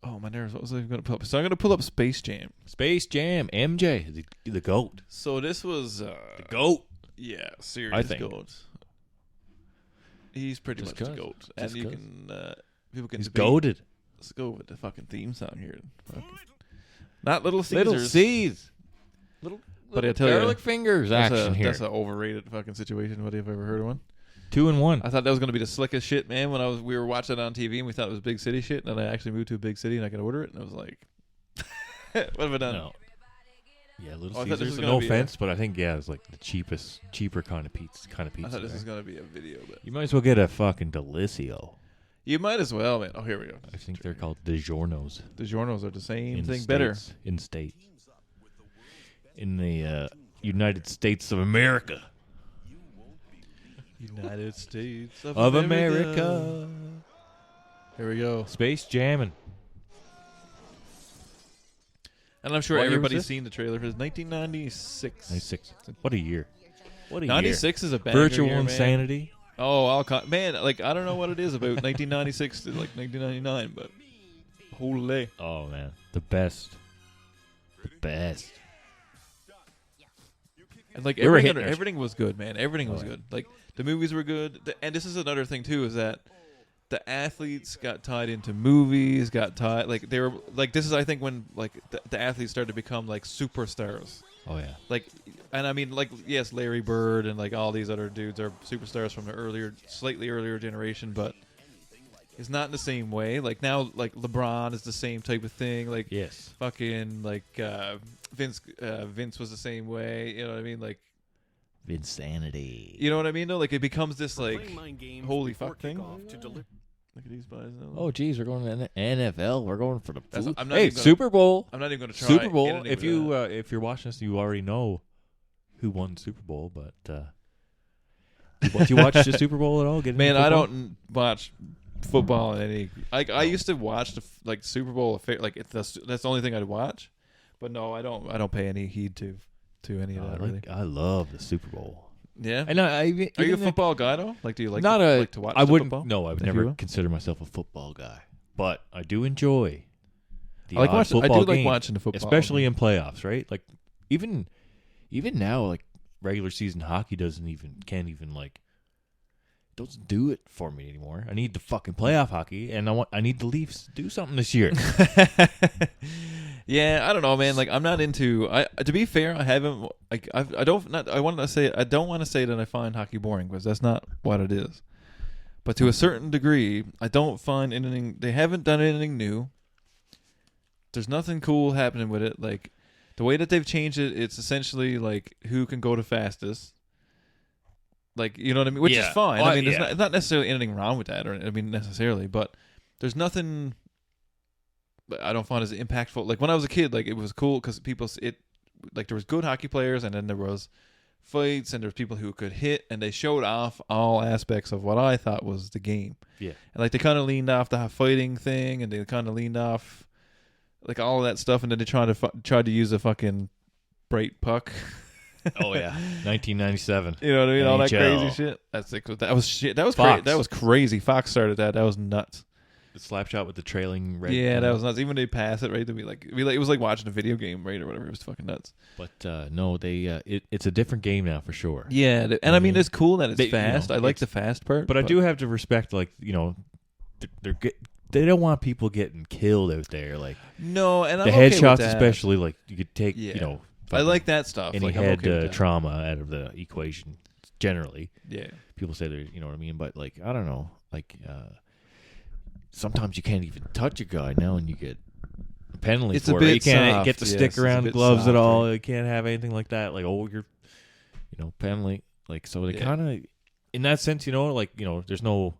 Oh my nerves! What was I going to pull up? So I'm going to pull up Space Jam. Space Jam, MJ, the GOAT. So this was the GOAT. Yeah, serious I think. GOAT. He's pretty much the GOAT, and you can people can. He's goated. Let's go with the fucking theme song here. Not Little Caesars. Little C's. Little but I tell you, garlic fingers action here. That's an overrated fucking situation. What have you ever heard of one? 2-in-1. I thought that was going to be the slickest shit, man. When we were watching it on TV and we thought it was big city shit, and then I actually moved to a big city and I could order it, and I was like, "What have I done?" No. Yeah, Little Caesars. No offense, but I think it's like the cheaper kind of pizza. I thought this was going to be a video, but you might as well get a fucking Delicio. You might as well, man. Oh, here we go. I think they're called DiGiorno's. DiGiorno's are the same thing, States, better in state. In the United States of America. United States of America. Here we go. Space Jammin'. And I'm sure everybody's seen the trailer for this. 1996. 96. What a year. What a 96 year. is a banger Virtual year, insanity. Man. Oh, man, like I don't know what it is about 1996 to like 1999, but holy. Oh man, the best. The best. And like everything was good, man. Everything was good. Like the movies were good. And this is another thing too, is that the athletes got tied into movies, like they were like this is I think when like the athletes started to become like superstars. Oh yeah. Like, and I mean like yes, Larry Bird and like all these other dudes are superstars from the slightly earlier generation, but it's not in the same way. Like now, like LeBron is the same type of thing. Like yes, fucking like Vince was the same way. You know what I mean? Like Vinsanity. You know what I mean? Though, like it becomes this like holy fuck thing. Look at these guys. Oh, geez, we're going to the NFL. We're going for the food. Hey, Super Bowl. I'm not even going to try Super Bowl. If you're watching this, you already know who won the Super Bowl. But do you watch the Super Bowl at all? Man, I don't watch football in any. I used to watch the Super Bowl. Like that's the only thing I'd watch. But no, I don't. I don't pay any heed to any of that. Really, I love the Super Bowl. Yeah, and are you a football guy though? Like, do you like to watch? I wouldn't. Football? No, I would never consider myself a football guy. But I do enjoy the I do football like game, watching the football, especially in playoffs. Right, like even now, like regular season hockey doesn't do it for me anymore. I need the fucking playoff hockey, and I need the Leafs to do something this year. Yeah, I don't know, man. Like I'm not into. To be fair, I haven't. Like I don't want to say that I find hockey boring because that's not what it is. But to a certain degree, I don't find anything. They haven't done anything new. There's nothing cool happening with it. Like the way that they've changed it, it's essentially like who can go the fastest. Like, you know what I mean? Which is fine. Well, I mean, there's not necessarily anything wrong with that, or I mean, necessarily, but there's nothing I don't find as impactful. Like when I was a kid, like it was cool because like there was good hockey players, and then there was fights, and there was people who could hit, and they showed off all aspects of what I thought was the game. Yeah. And like they kind of leaned off the fighting thing, and they kind of leaned off like all of that stuff, and then they tried to use a fucking bright puck. Oh yeah, 1997. You know what I mean? All that NHL. crazy shit. That's like that was shit. That was Fox. that was crazy. Fox started that. That was nuts. The slap shot with the trailing red. Yeah, that was nuts. Even when they pass it right to me, like it was like watching a video game, right, or whatever. It was fucking nuts. But no, they it's a different game now for sure. Yeah, and I mean it's cool that it's They- fast. you know, I like it's- the fast part, But I do have to respect, like, you know, they don't want people getting killed out there, like no, and I'm the okay with headshots, that. especially. Like you could take, Yeah. you know, I like that stuff. any Like, I'm head okay with that. trauma out of the equation. Generally, Yeah. people say they're, you know what I mean. But like, I don't know, like sometimes you can't even touch a guy now, and you get a penalty It's a for it. bit You can't soft, get the yes, stick it's a around bit gloves at all. softer. You can't have anything like that. Like, oh, you're, you know, penalty. Like, so they Yeah. kind of, in that sense, you know, like, you know, there's no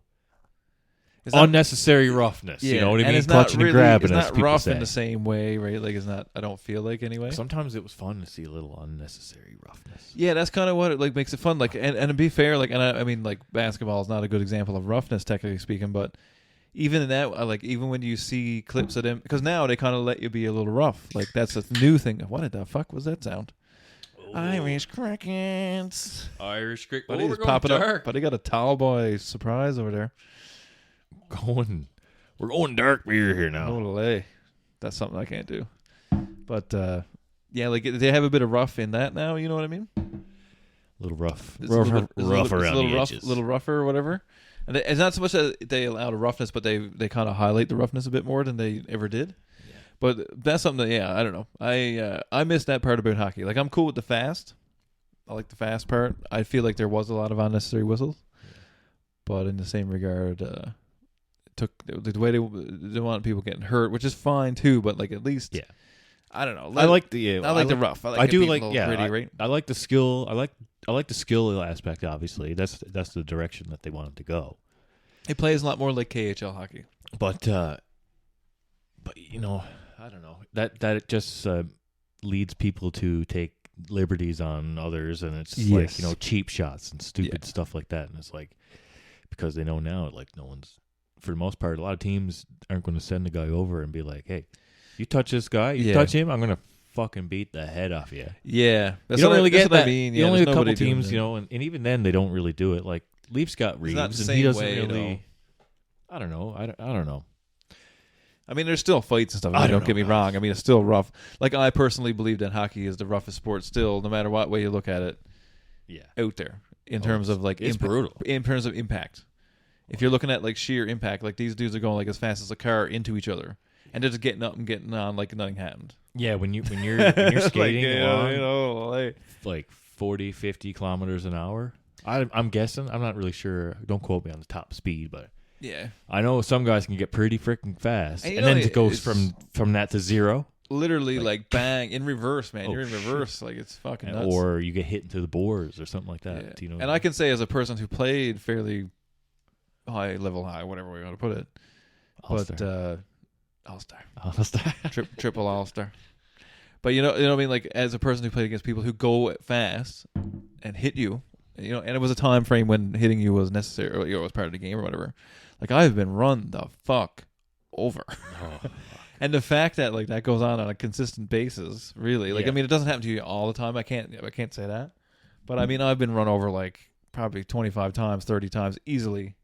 It's not- unnecessary roughness. Yeah, You know what I and mean? it's Clutching not and really, grabbing, it's as not people rough say. in the same way, right? Like it's not. I don't feel like anyway. Sometimes it was fun to see a little unnecessary roughness. Yeah, that's kind of what it like makes it fun. Like, and to be fair, like, and I mean, like, basketball is not a good example of roughness, technically speaking, but even in that, like, even when you see clips of them, because now they kind of let you be a little rough. Like, that's a new thing. What the fuck was that sound? Irish crickets. Irish cricket. But he's popping up. But he got a tall boy surprise over there. We're going dark beer here now. Holy, that's something I can't do. But yeah, like they have a bit of rough in that now. You know what I mean? A little rough, It's a little bit- it's a rough little- around it's a little the rough, edges. little rougher or whatever. And it's not so much that they allow the roughness, but they kind of highlight the roughness a bit more than they ever did. Yeah. But that's something that, yeah, I don't know. I miss that part about hockey. Like, I'm cool with the fast. I like the fast part. I feel like there was a lot of unnecessary whistles. But in the same regard, took the way they didn't want people getting hurt, which is fine too. But like at least, Yeah. I don't know. I like the. I like the rough. I, like I it do being like. a little Yeah, gritty, right? I like the skill. I like the skill aspect. Obviously, that's the direction that they wanted to go. It plays a lot more like KHL hockey. But you know, I don't know, that it just leads people to take liberties on others, and it's like, Yes. you know, cheap shots and stupid Yeah. stuff like that. And it's like, because they know now, like, no one's, for the most part, a lot of teams aren't going to send the guy over and be like, hey, you touch this guy, you Yeah. touch him, I'm going to fucking beat the head off you. Yeah, You don't really that's get what that. I mean. You Yeah, only a there's couple nobody doing teams, that. you know, and even then they don't really do it. Like, Leafs got Reeves, not the and he same doesn't way, really. I don't know. I don't know. I mean, there's still fights and stuff. I Don't don't get me know. wrong. I mean, it's still rough. Like, I personally believe that hockey is the roughest sport still, no matter what way you look at it, Yeah. out there in terms of like it's brutal. In terms of impact, if you're looking at like sheer impact, like these dudes are going like as fast as a car into each other, and they're just getting up and getting on like nothing happened. Yeah, when you're skating along, you know, like 40, 50 kilometers an hour. I'm guessing. I'm not really sure. Don't quote me on the top speed, but yeah. I know some guys can get pretty freaking fast, And and, you know, then it goes it's- from that to zero, Literally, like bang in reverse, man. Oh, You're in reverse, like it's fucking nuts. or you get hit into the boards or something like that. Yeah. You know, And I can say as a person who played fairly high, whatever we want to put it, All-star. All-Star. All-star. Triple All-Star. But you know what I mean? Like, as a person who played against people who go fast and hit you, you know, and it was a time frame when hitting you was necessary, or, you know, it was part of the game or whatever. Like, I've been run the fuck over. And the fact that like that goes on a consistent basis, really, like, Yeah. I mean, it doesn't happen to you all the time. I can't say that, but I mean, I've been run over like probably 25 times, 30 times easily,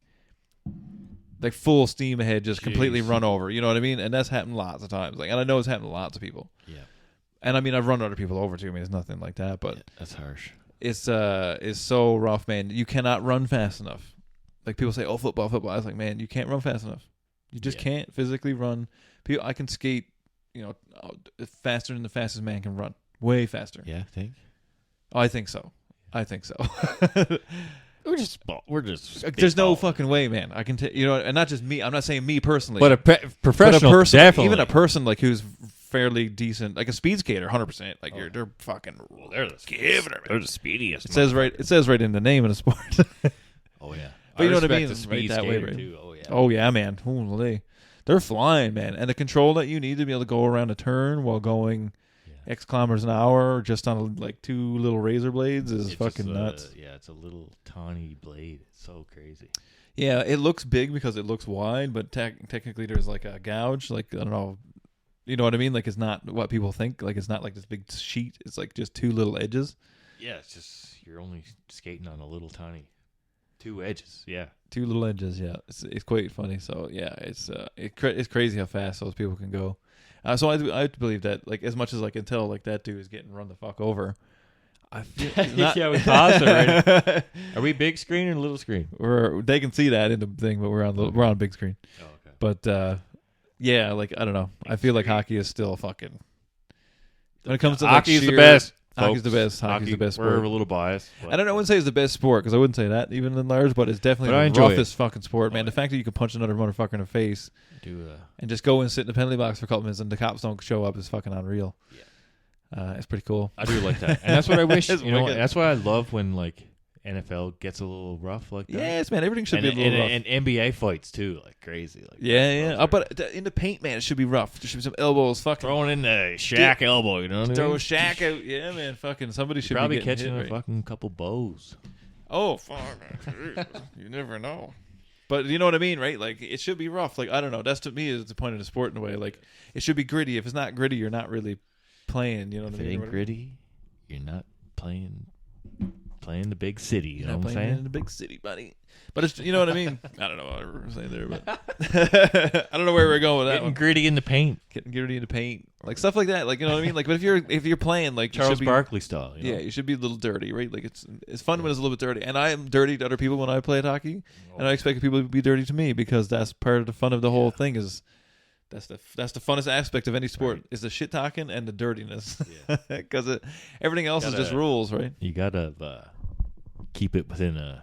like full steam ahead, just completely Jeez. run over. You know what I mean? And that's happened lots of times. Like, and I know it's happened to lots of people. Yeah. And I mean, I've run other people over too. I mean, it's nothing like that, but Yeah, that's harsh. it's so rough, man. You cannot run fast enough. Like, people say, oh, football. I was like, man, you can't run fast enough. You just Yeah. can't physically run. I can skate, you know, faster than the fastest man can run. Way faster. Yeah, I think I think so. we're just. There's no spitballing. fucking way, man. I can you know, and not just me. I'm not saying me personally. But a professional, person, definitely. even a person like who's fairly decent, like a speed skater, 100%. Like they're fucking. They're the speediest. It says right in the name of the sport. Oh yeah, but you know what I mean? The speed right that way, skater, right? too. Oh yeah. Oh yeah, man. Holy, they're flying, man. And the control that you need to be able to go around a turn while going X kilometers an hour just on like 2 little razor blades is fucking nuts. Yeah, it's a little tawny blade. It's so crazy. Yeah, it looks big because it looks wide, but technically there's like a gouge. Like, I don't know. You know what I mean? Like, it's not what people think. Like, it's not like this big sheet. It's like just 2 little edges. Yeah, it's just you're only skating on a little tiny 2 edges. Yeah, 2 little edges. Yeah, it's quite funny. So yeah, it's crazy how fast those people can go. So I believe that, like, as much as I can tell, like, that dude is getting run the fuck over. I feel yeah, we paused already. Are we big screen or little screen? They can see that in the thing, but we're on big screen. Oh, okay. But yeah, like, I don't know. I feel like hockey is still fucking. When it comes to hockey's like the best. Hockey's the best. Hockey's the best sport. We're a little biased. I don't know. I wouldn't say it's the best sport because I wouldn't say that even in large, but it's definitely But I the enjoy roughest fucking sport, man. The fact that you can punch another motherfucker in the face and just go and sit in the penalty box for a couple minutes and the cops don't show up is fucking unreal. Yeah, it's pretty cool. I do like that, and that's what I wish. It's You know, wicked. that's why I love when like NFL gets a little rough like that. Yes, man. Everything should and, be a little rough. and NBA fights too, like crazy. Like Yeah. But in the paint, man, it should be rough. There should be some elbows, fucking throwing in the Shaq elbow. You know what I mean? throw a Shaq out. Yeah, man. Fucking somebody should Probably be getting catching hit, a fucking couple bows. Oh, fuck. You never know. But you know what I mean, right? Like, it should be rough. Like, I don't know. That's, to me, is the point of the sport in a way. Like, it should be gritty. If it's not gritty, you're not really playing. You know what I If it mean? ain't gritty, you're not playing the big city. You You're know not what I'm playing saying? in the big city, buddy. But it's, you know what I mean? I don't know what we're saying there, but I don't know where we're going with that Getting one. gritty in the paint, Getting gritty in the paint, like stuff like that. Like, you know what I mean? Like, but if you're playing like you Charles should be, Barkley style. You know? yeah, you should be a little dirty, right? Like, it's fun when it's a little bit dirty, and I am dirty to other people when I play at hockey, and I expect people to be dirty to me because that's part of the fun of the whole thing. Is that's the funnest aspect of any sport is the shit talking and the dirtiness, because everything else is just rules, right? You gotta keep it within a.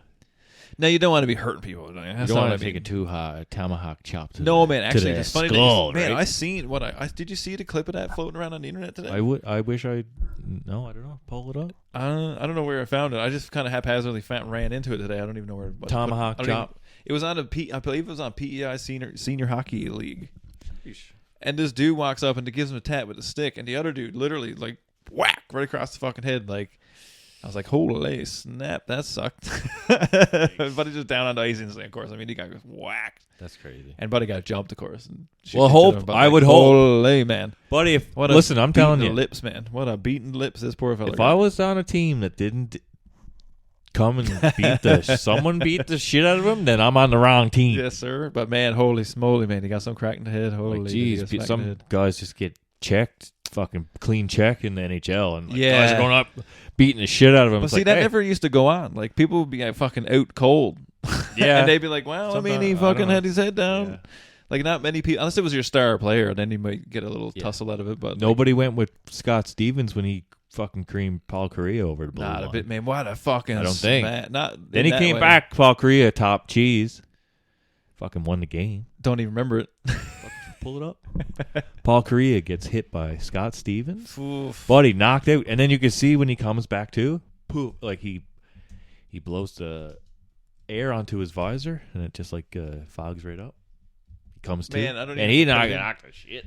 Now you don't want to be hurting people. That's You not don't what want I to take mean. it too high, tomahawk chop. No, man. to Actually, the it's funny. skull, Man, right? I seen what I did. You see the clip of that floating around on the internet today? I wish I. No, I don't know. Pull it up. I don't know where I found it. I just kind of haphazardly ran into it today. I don't even know where. Tomahawk I don't chop. even- it was on I believe it was on PEI Senior Hockey League. And this dude walks up and gives him a tap with a stick, and the other dude literally like whack right across the fucking head. Like, I was like, holy snap, that sucked. Buddy just down on the ice instantly, of course. I mean, he got whacked. That's crazy. And Buddy got jumped, of course. And Well, shit to hope- him, but I would hope. Holy man, Buddy, if what listen, I'm telling beaten you, lips, man. What a beaten lips this poor fella. if got. I was on a team that didn't come and someone beat the shit out of him, then I'm on the wrong team. Yes, sir. But man, holy smoly, man, he got some crack in the head. Holy, Like, did he geez, get smacked in the some head. guys just get checked, fucking clean check in the NHL, and like, Yeah. guys are going up beating the shit out of him. But It's see, like, that hey, never used to go on. Like, people would be like, fucking out cold. Yeah. And they'd be like, well, I mean, he Sometimes- I don't fucking know. had his head down. Yeah. Like, not many people, unless it was your star player, then you might get a little tussle out of it. But nobody went with Scott Stevens when he fucking creamed Paul Correa over the blue not a line. bit, man. What a fucking I don't think. Not Then in he that came way. back, Paul Correa top cheese. Fucking won the game. Don't even remember it. Pull it up. Paul Correa gets hit by Scott Stevens. Oof. Buddy knocked out, and then you can see when he comes back too, poof, like he blows the air onto his visor, and it just like fogs right up. He comes to, Man, I don't and even he put it in. knocked the shit.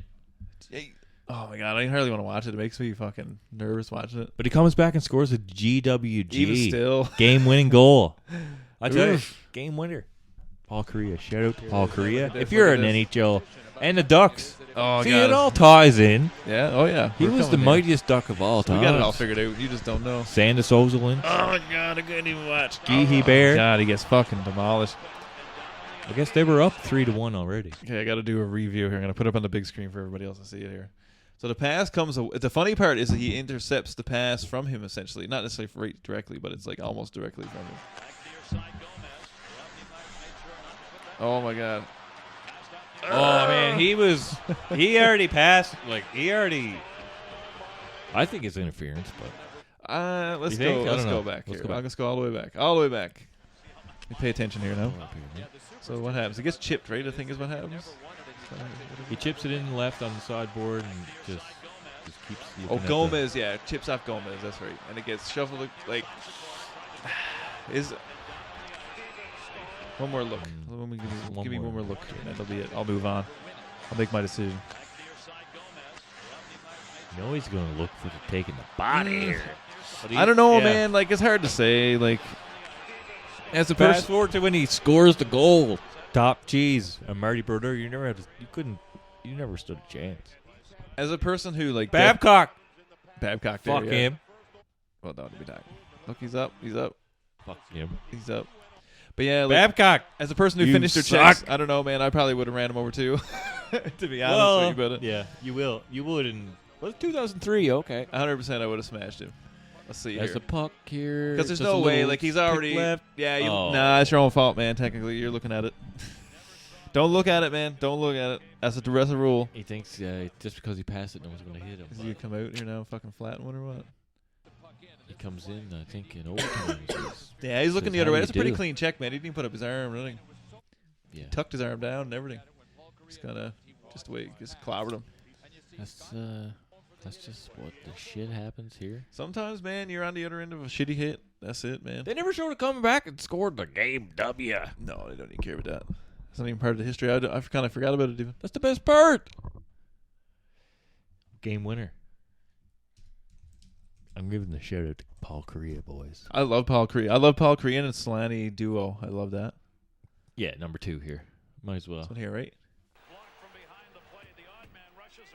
Oh my god, I hardly want to watch it. It makes me fucking nervous watching it. But he comes back and scores a GWG, Even still. game-winning goal. I tell you, Oof. game winner. Paul Correa. Shout out to Paul Correa. Look at If this, you're look an at this. NHL and the Ducks, Oh see, god, it all ties in. yeah, oh yeah. He We're was the coming here. mightiest Duck of all time. We got it all figured out. You just don't know. Sandus Ozolin, Oh my god, I couldn't even watch. Geehy Bear. God, he gets fucking demolished. I guess they were up 3-1 already. Okay, I got to do a review here. I'm going to put it up on the big screen for everybody else to see it here. So the pass comes. The funny part is that he intercepts the pass from him essentially, not necessarily right directly, but it's like almost directly from him. Oh my god. Oh man, he already passed. Like he already. I think it's interference, but Let's You think? go. I Let's don't go know. back Let's here. go back. Let's go all the way back. All the way back. Let me pay attention here now. So what happens? It gets chipped, right? I think is what happens. he chips it in left on the sideboard and just keeps Oh, looking at Gomez, yeah, chips off Gomez. That's right, and it gets shuffled. Like, is one more look. Give me one more look, and that'll be it. I'll move on. I'll make my decision. You know he's going to look for taking the body here. I don't know, man. Like, it's hard to say. Like, as a Fast person, forward to when he scores the goal. Top cheese. And Marty Brodeur, you never stood a chance. as a person who like Babcock. Babcock, Fuck there, yeah. him. Well, no, to be talking. Look, he's up. He's up. Fuck him. He's up. But yeah, like, Babcock. as a person who You finished their suck. checks, I don't know, man. I probably would have ran him over too. To be honest Well, with you, but yeah, you will. You would in 2003. Okay. 100% I would have smashed him. Let's see There's here. a puck here. Because there's Just no a way, little like, he's pick already. left. Yeah, Oh. nah, it's your own fault, man. Technically, you're looking at it. Don't look at it, man. Don't look at it. That's the rest of the rule. He thinks just because he passed it, no one's going to hit him. Is he gonna come out here now, fucking flat one or what? He comes in, I think, in overtime. He says, Yeah, he's looking says, the other "How way. do That's a you pretty do?" clean check, man. He didn't even put up his arm or anything. Yeah, Tucked his arm down and everything. Just kind of, just the way he just clobbered him. that's just what the shit happens here. Sometimes, man, you're on the other end of a shitty hit. That's it, man. They never showed it coming back and scored the game W. No, they don't even care about that. It's not even part of the history. I kind of forgot about it even. That's the best part. Game winner. I'm giving the shout out to Paul Correa, boys. I love Paul Correa. I love Paul Correa and Slaney duo. I love that. Yeah, number 2 here. Might as well. This one here, right?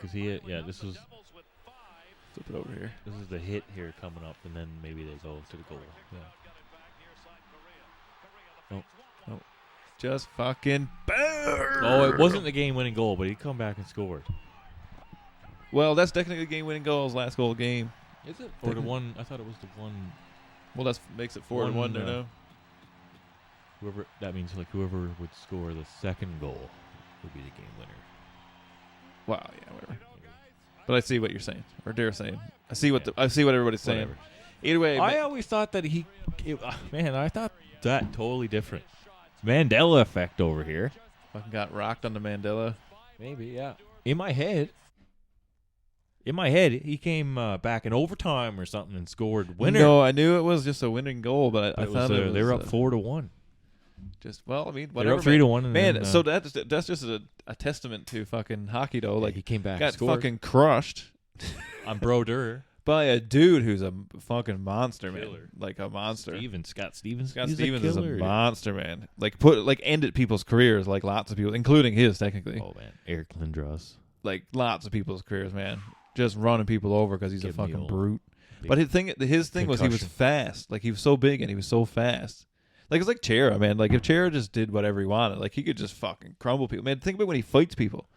Because this was Flip it over here. this is the hit here coming up, and then maybe they go to the goal. Yeah. Just fucking burn. Oh, it wasn't the game-winning goal, but he come back and scored. Well, that's technically game-winning goals, last goal of the game. Is it? Or the one? I thought it was the one. Well, that makes it 4-1 there now. Whoever that means, like whoever would score the second goal would be the game winner. Wow, yeah, whatever. But I see what you're saying, or they're saying. I see what everybody's saying. Whatever. Either way, I always thought that I thought that totally different. Mandela effect over here. fucking got rocked on the Mandela. Maybe, yeah. In my head, he came back in overtime or something and scored winner. No, I knew it was just a winning goal, but I thought it was, they were up 4-1. Just I mean, They were whatever. up 3-1. And Man, then, so that's just a testament to fucking hockey, though. yeah, Like he came back, got and scored fucking crushed on Brodeur. by a dude who's a fucking monster, man. Killer. Like a monster. Scott Stevens. Scott He's Stevens is a killer. monster, man. Like ended people's careers, like lots of people, including his, technically. Oh man, Eric Lindros. Like lots of people's careers, man. Just running people over because he's Give a me fucking old brute. big But his thing was he was concussion. fast. Like he was so big and he was so fast. Like it's like Chera, man. Like if Chera just did whatever he wanted, like he could just fucking crumble people. Man, think about when he fights people.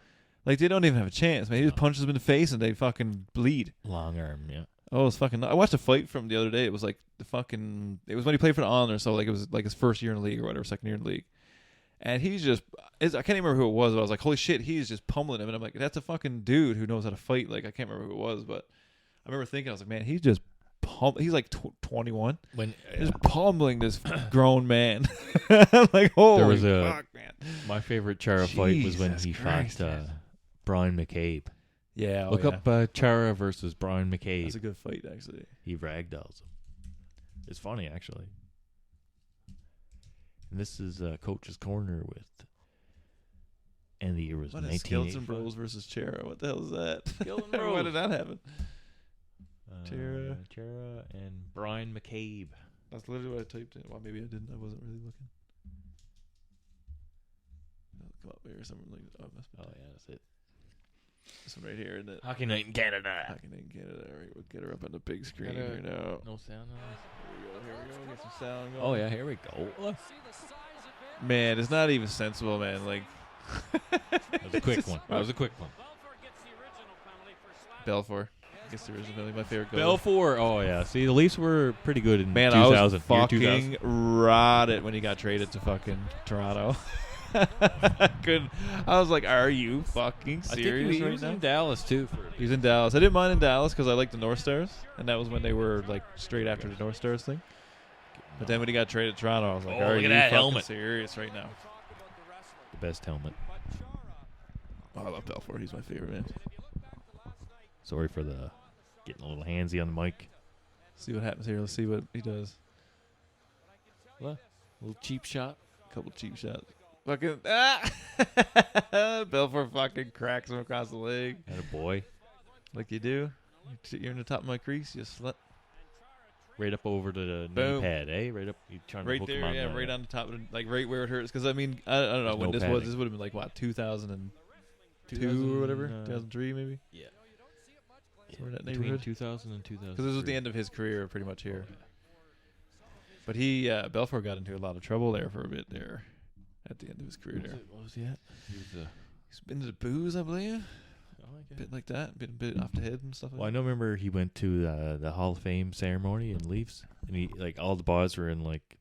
Like they don't even have a chance, man. He just punches them in the face and they fucking bleed. Long arm, yeah. Oh, it's fucking. I watched a fight from the other day. It was like it was when he played for the Honor, so like it was like his first year in the league or whatever, second year in the league. And he's just, I can't even remember who it was, but I was like, holy shit, he's just pummeling him. And I'm like, that's a fucking dude who knows how to fight. Like, I can't remember who it was, but I remember thinking, I was like, man, he's just he's like 21. Just pummeling this grown man. I'm like, holy There was fuck, man. My favorite Chara fight was when Jesus he Christ, fought Brian McCabe. Yeah, Look up Chara versus Brian McCabe. That's a good fight, actually. He ragdolls him. It's funny, actually. And this is Coach's Corner with, and the year was What is 1985. Skeleton Bros versus Chera? What the hell is that? Skeleton Why Bros. did that happen? Chera. Chara and Brian McCabe. That's literally what I typed in. Well, maybe I didn't. I wasn't really looking. It'll come up here or something like that. Oh, it must be Oh yeah, that's it. this one right here, isn't it? Hockey Night in Canada. Hockey Night in Canada. All right, we'll get her up on the big screen Gotta- here now. No sound on this. Here we go. Get some sound going. Oh yeah, here we go. Man, it's not even sensible, man. Like, That was a quick one. That was a quick one. Belfour gets the original. My favorite goal. Belfour. Oh yeah. See, the Leafs were pretty good in Man, 2000. I was year 2000. fucking rotted when he got traded to fucking Toronto. I was like, are you fucking I think serious he right was now? in Dallas too. He's in Dallas. I didn't mind in Dallas because I liked the North Stars, and that was when they were like straight after the North Stars thing. But then when he got traded to Toronto, I was like, Oh, are look you at that fucking helmet. serious right now? The best helmet. Oh, I love Belfour. He's my favorite man. Sorry for the Getting a little handsy on the mic. See what happens here. Let's see what he does. What? A little cheap shot. Couple cheap shots. Fucking Belfort fucking cracks him across the leg. And a boy. Like you do. You're in the top of my crease, you slut. Right up over to the knee Boom. pad, eh? Right up. You trying to Right hook there, him on yeah, the, right on the top of the, like right where it hurts. Because I mean, I don't know There's when no this padding. was. This would have been like what, 2002 or whatever, 2003 maybe. Yeah. Somewhere in that Between neighborhood. 2000 and 2000. Because this was the end of his career, pretty much here. But he, Belfort got into a lot of trouble there for a bit there, at the end of his career there. What was he at? He was He's been to the booze, I believe. A bit like that, been a bit off the head and stuff like Well, I know. Remember, he went to the Hall of Fame ceremony in Leafs, and he like all the boys were in like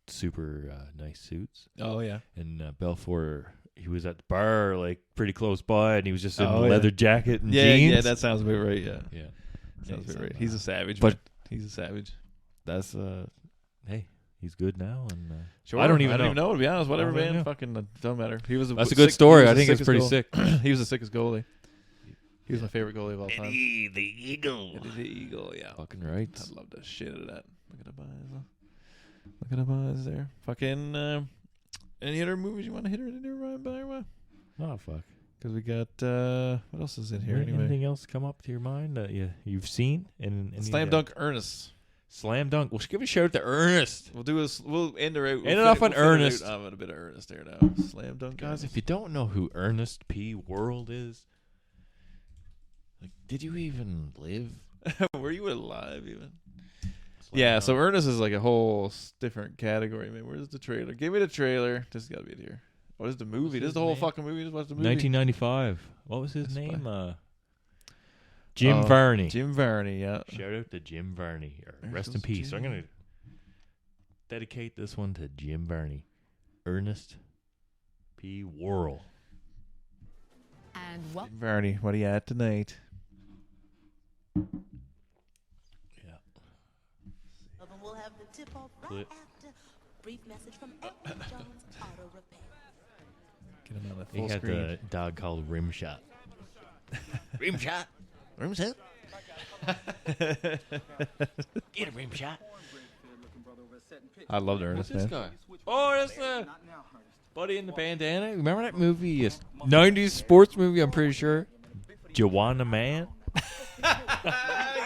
super nice suits. Oh yeah. And Belfort, he was at the bar, like pretty close by, and he was just in Oh, a yeah. leather jacket and Yeah, jeans. yeah, that sounds about right. Yeah, yeah, sounds Yeah, about right. so, He's a savage, but- man. He's a savage. That's hey, he's good now, and Sure, I don't even know. To be honest, whatever, I don't man. know. Fucking don't matter. He was. That's a good story. I think it's pretty sick. He was the sickest goalie. He was my favorite goalie of all time. Eddie the Eagle. Eddie the Eagle, yeah. Fucking right. I love the shit out of that. Look at the eyes. Look at the eyes there. Fucking. Any other movies you want to hit her in there, Ryan? Oh fuck. Because we got what else is in here Anything anyway? else come up to your mind that you've seen? And Slam Dunk Ernest. Slam Dunk. We'll give a shout out to Ernest. We'll end her out. End it off on Ernest. I'm at a bit of Ernest there now. Slam Dunk. Guys, Ernest. if you don't know who Ernest P. World is, like, did you even live? Were you alive even? Yeah, so Ernest is like a whole different category, man. Where's the trailer? Give me the trailer. This has got to be it here. What is the movie? This is the whole fucking movie. Just watch the movie. 1995. What was his That's name? Jim Varney. Jim Varney, yeah. Shout out to Jim Varney. There Rest in goes peace. So I'm Jim. going to dedicate this one to Jim Varney. Ernest P. Worrell. And what? Jim Varney, what are you at tonight? Yeah. We'll have the tip off right Clip. after. Brief message from Edwin Jones Auto Repair. Get him on the He full had screen. the dog called Rimshot. Rimshot. Rimshot. Get a Rimshot. I loved Ernest, What's this man. guy? Oh, that's the buddy in the bandana. Remember that movie? 90s sports movie, I'm pretty sure. Joanna Man.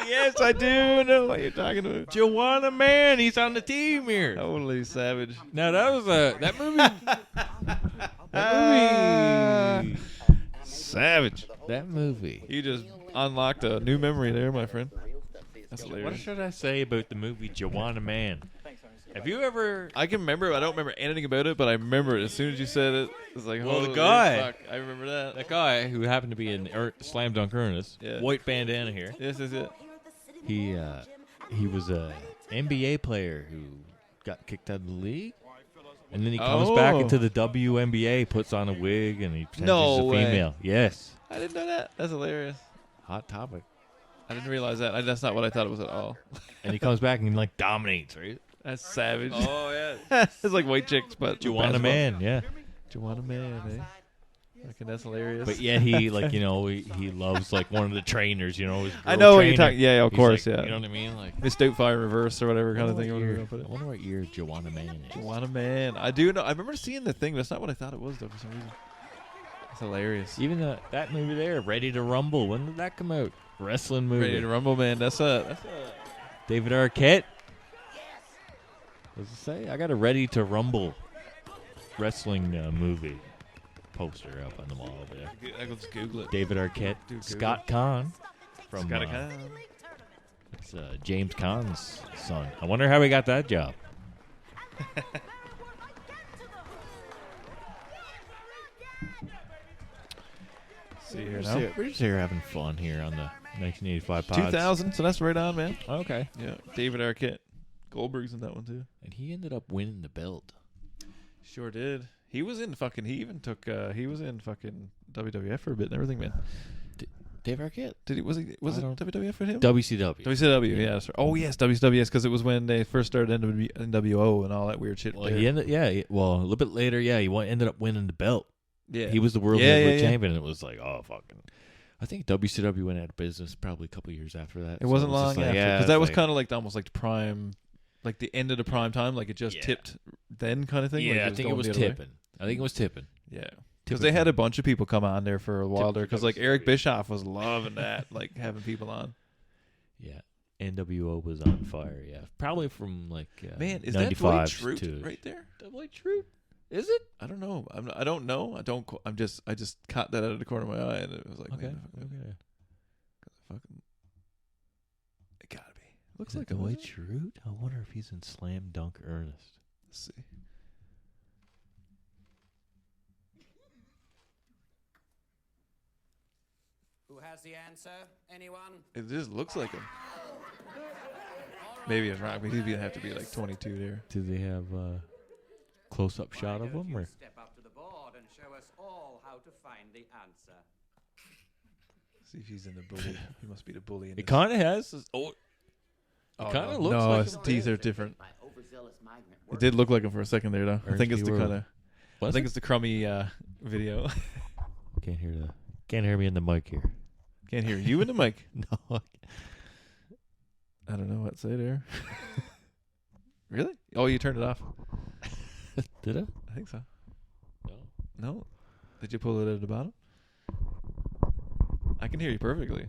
Yes, I do know what you're talking about. Joanna Man. He's on the team here. Holy savage. Now, that was that movie. That movie. Savage. That movie. You just unlocked a new memory there, my friend. That's What hilarious. should I say about the movie Joanna Man? Have you ever... I can remember. I don't remember anything about it, but I remember it as soon as you said it. It's like, Well, the holy guy- fuck, I remember that. That guy who happened to be in Slam Dunk Ernest, Yeah. white bandana here. Yes, is it? He was a NBA player who got kicked out of the league, and then he comes back Oh. into the WNBA, puts on a wig, and he pretends No he's a way. female. Yes, I didn't know that. That's hilarious. hot topic. I didn't realize that. That's not what I thought it was at all. And he comes back and like dominates, right? That's savage. Oh yeah, It's like white chicks, but Joanna basketball. Man, yeah. Joanna Man, eh? Fucking that's hilarious. But yet he like he loves like one of the trainers, his I girl know what you're trainer. talking. Yeah, of He's course, like, yeah. You know what I mean? Like Missed Doubtfire reverse or whatever kind of thing. I Whatever you put I it. wonder what year Joanna Man is. Joanna Man. I do know. I remember seeing the thing. That's not what I thought it was though. For some reason, it's hilarious. Even that movie there, Ready to Rumble. When did that come out? Wrestling movie. Ready to Rumble, man. That's a David Arquette. What does it say? I got a Ready to Rumble wrestling movie poster up on the wall over there. I can just Google it. David Arquette, Google Scott Conn from Scott Conn. it's James Caan's son. I wonder how he got that job. See here now. We're just here having fun here on the 1985 pods. 2000. So that's right on, man. Okay. Yeah. David Arquette. Goldberg's in that one too. And he ended up winning the belt. Sure did. He was in fucking. He even took. He was in fucking WWF for a bit and everything, man. Dave Arquette? Did he? Was it WWF for him? WCW. WCW. Yeah. That's right. Oh yes, WCW. Yes, because it was when they first started NWO and all that weird shit. Well, there. he ended. Yeah. Well, a little bit later. Yeah, he ended up winning the belt. Yeah. He was the world Yeah, heavyweight yeah, yeah. champion, and it was like, oh fucking. I think WCW went out of business probably a couple years after that. It wasn't was long just like, after, yeah, because that it's was like- kind of like almost like the prime, like the end of the prime time, like it just Yeah. tipped then kind of thing. like Yeah, I think it going was the other way. tipping. I think it was tipping. Yeah, because they had a bunch of people come on there for a while there, because like WCW. Eric Bischoff was loving that, like having people on. Yeah. NWO was on fire, yeah. Probably from like Man, is that Dwight 95 Schrute to right there? Dwight Schrute? Is it? I don't know. I don't know. I just caught that out of the corner of my eye, and it was like, Okay. man, fucking, it gotta be. Looks like Dwight Dwight. Schrute? I wonder if he's in Slam Dunk Ernest. Let's see. Who has the answer? Anyone? It just looks like him. Maybe it's wrong, but he'd have to be like 22 there. Do they have a close-up shot of him? Or? Step up to the board and show us all how to find the answer. See if he's in the bully. He must be the bully. In It this. kind of has. It Oh, kind of no. looks no, like his him. teeth are different. By overzealous migrant It did look like him for a second there, though. I think it's Ernst the Hero. kind of. I Was think it? it's the crummy video. Can't hear me in the mic here. Can't hear you in the mic. No. I don't know what to say there. Really? Oh, you turned it off. Did I? I think so. No. No. Did you pull it at the bottom? I can hear you perfectly.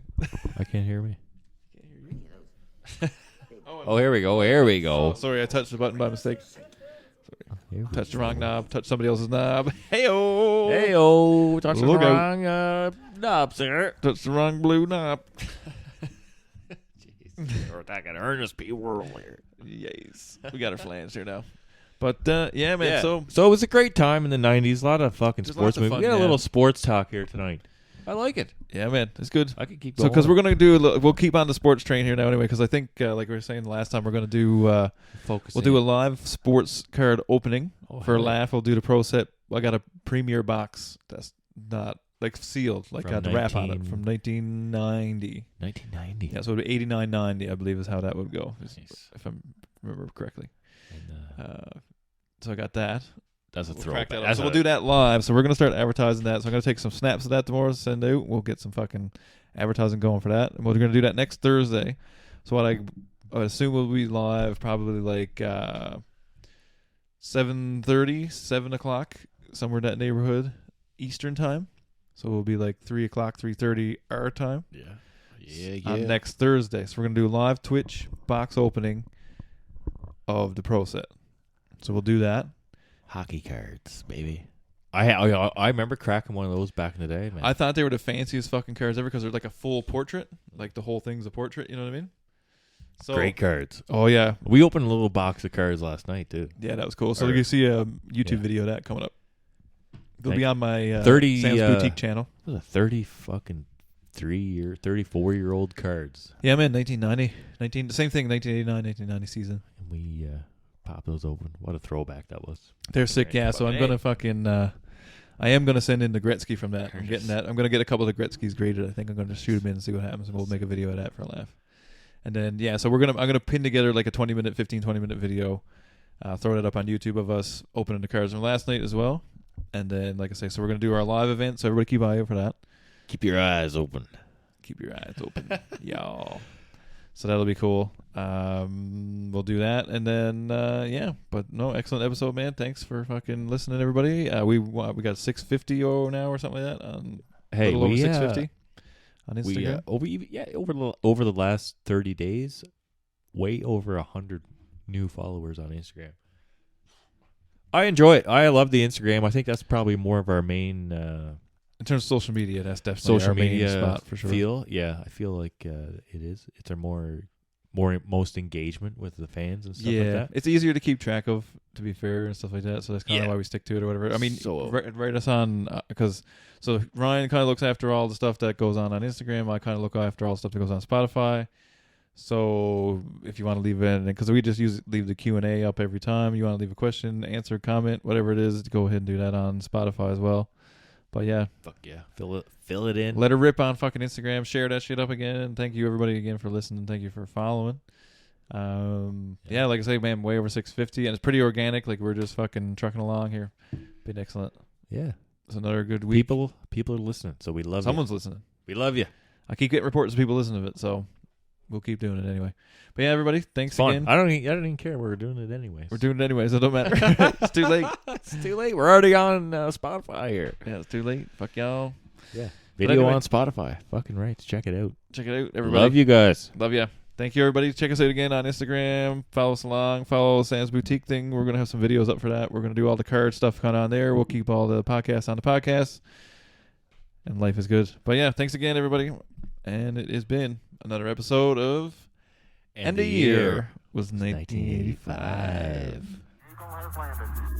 I can't hear me. Can't hear you. Oh, here we go. Here we go. Oh, sorry, I touched the button by mistake. Here. Touched the wrong knob. Touched somebody else's knob. Hey-oh. Hey-oh. Touch the Look out. wrong knob, sir. Touched the wrong blue knob. Jeez. We're attacking Ernest P. World here. Yes. We got our flange here now. But, yeah, man, Yeah. so it was a great time in the 90s. A lot of fucking Just sports lots of movies. fun, We had a yeah. little sports talk here tonight. I like it. yeah, man, it's good. I could keep So, going. because we're going to do, we'll keep on the sports train here now anyway, because I think, like we were saying the last time, we're going to do, Focus we'll do a live sports card opening for a hell yeah. laugh. We'll do the pro set. I got a premier box that's not, like, sealed, like From got the wrap on it 19 from 1990. 1990. Yeah, so it would be 89.90, I believe, is how that would go, Nice. if I remember correctly. And, So I got that. that's a We'll crack throwback. that up. That's So we'll do that live. So we're gonna start advertising that. So I'm gonna take some snaps of that tomorrow, send out. We'll get some fucking advertising going for that, and we're gonna do that next Thursday. So what I would assume will be live probably like 7:30, 7 o'clock, somewhere in that neighborhood, Eastern time. So it'll be like 3 o'clock, 3:30 our time. Yeah. Yeah, On next Thursday. So we're gonna do a live Twitch box opening of the pro set. So we'll do that. Hockey cards, baby. I remember cracking one of those back in the day, man. I thought they were the fanciest fucking cards ever because they're like a full portrait. Like the whole thing's a portrait, you know what I mean? So, Great cards. Oh, yeah. We opened a little box of cards last night, too. Yeah, that was cool. So Or- you can see a YouTube yeah. video of that coming up. It'll Thank- be on my 30 Sam's Boutique channel. It was a 34-year-old cards. Yeah, man, 1990. Same thing, 1989, 1990 season. And we popped those open. What a throwback that was. They're sick, yeah. So I'm going to fucking... I am going to send in the Gretzky from that. I'm getting that. I'm going to get a couple of the Gretzkys graded. I think I'm going to shoot them in and see what happens, and we'll make a video of that for a laugh. And then, yeah, so I'm going to pin together like a 20-minute video, throw it up on YouTube of us opening the cards from last night as well. And then, like I say, so we're going to do our live event, so everybody keep an eye out for that. Keep your eyes open. Keep your eyes open, y'all. So that'll be cool. We'll do that, and then yeah. But no, excellent episode, man. Thanks for fucking listening, everybody. We got 650 now or something like that. Hey, a little over we 650 on Instagram. Over the last 30 days, way over 100 new followers on Instagram. I enjoy it. I love the Instagram. I think that's probably more of our main in terms of social media. That's definitely social our main media spot for sure. feel. Yeah, I feel like it is. It's our most engagement with the fans and stuff like that. It's easier to keep track of, to be fair, and stuff like that. So that's kind of why we stick to it or whatever. I mean, write us on because so Ryan kind of looks after all the stuff that goes on Instagram. I kind of look after all the stuff that goes on Spotify. So if you want to leave it, because we just leave the Q&A up every time. You want to leave a question, answer, comment, whatever it is, go ahead and do that on Spotify as well. But yeah, fuck yeah, fill it in. Let her rip on fucking Instagram. Share that shit up again. And thank you everybody again for listening. Thank you for following. Yeah, like I say, man, way over 650, and it's pretty organic. Like we're just fucking trucking along here. Been excellent. Yeah, it's another good week. People are listening, so we love. Someone's listening. We love you. I keep getting reports of people listening to it, so we'll keep doing it anyway. But yeah, everybody, thanks Fun. again. I don't even care. We're doing it anyways. We're doing it anyway, so it don't matter. It's too late. It's too late. We're already on Spotify here. Yeah, it's too late. Fuck y'all. Yeah. But Video anyway, on Spotify. Fucking right. Check it out. Check it out, everybody. Love you guys. Love ya. Thank you, everybody. Check us out again on Instagram. Follow us along. Follow Sam's Boutique thing. We're going to have some videos up for that. We're going to do all the card stuff kind of on there. We'll keep all the podcasts on the podcast. And life is good. But yeah, thanks again, everybody. And it has been another episode of End of Year was 1985. Eagle has landed.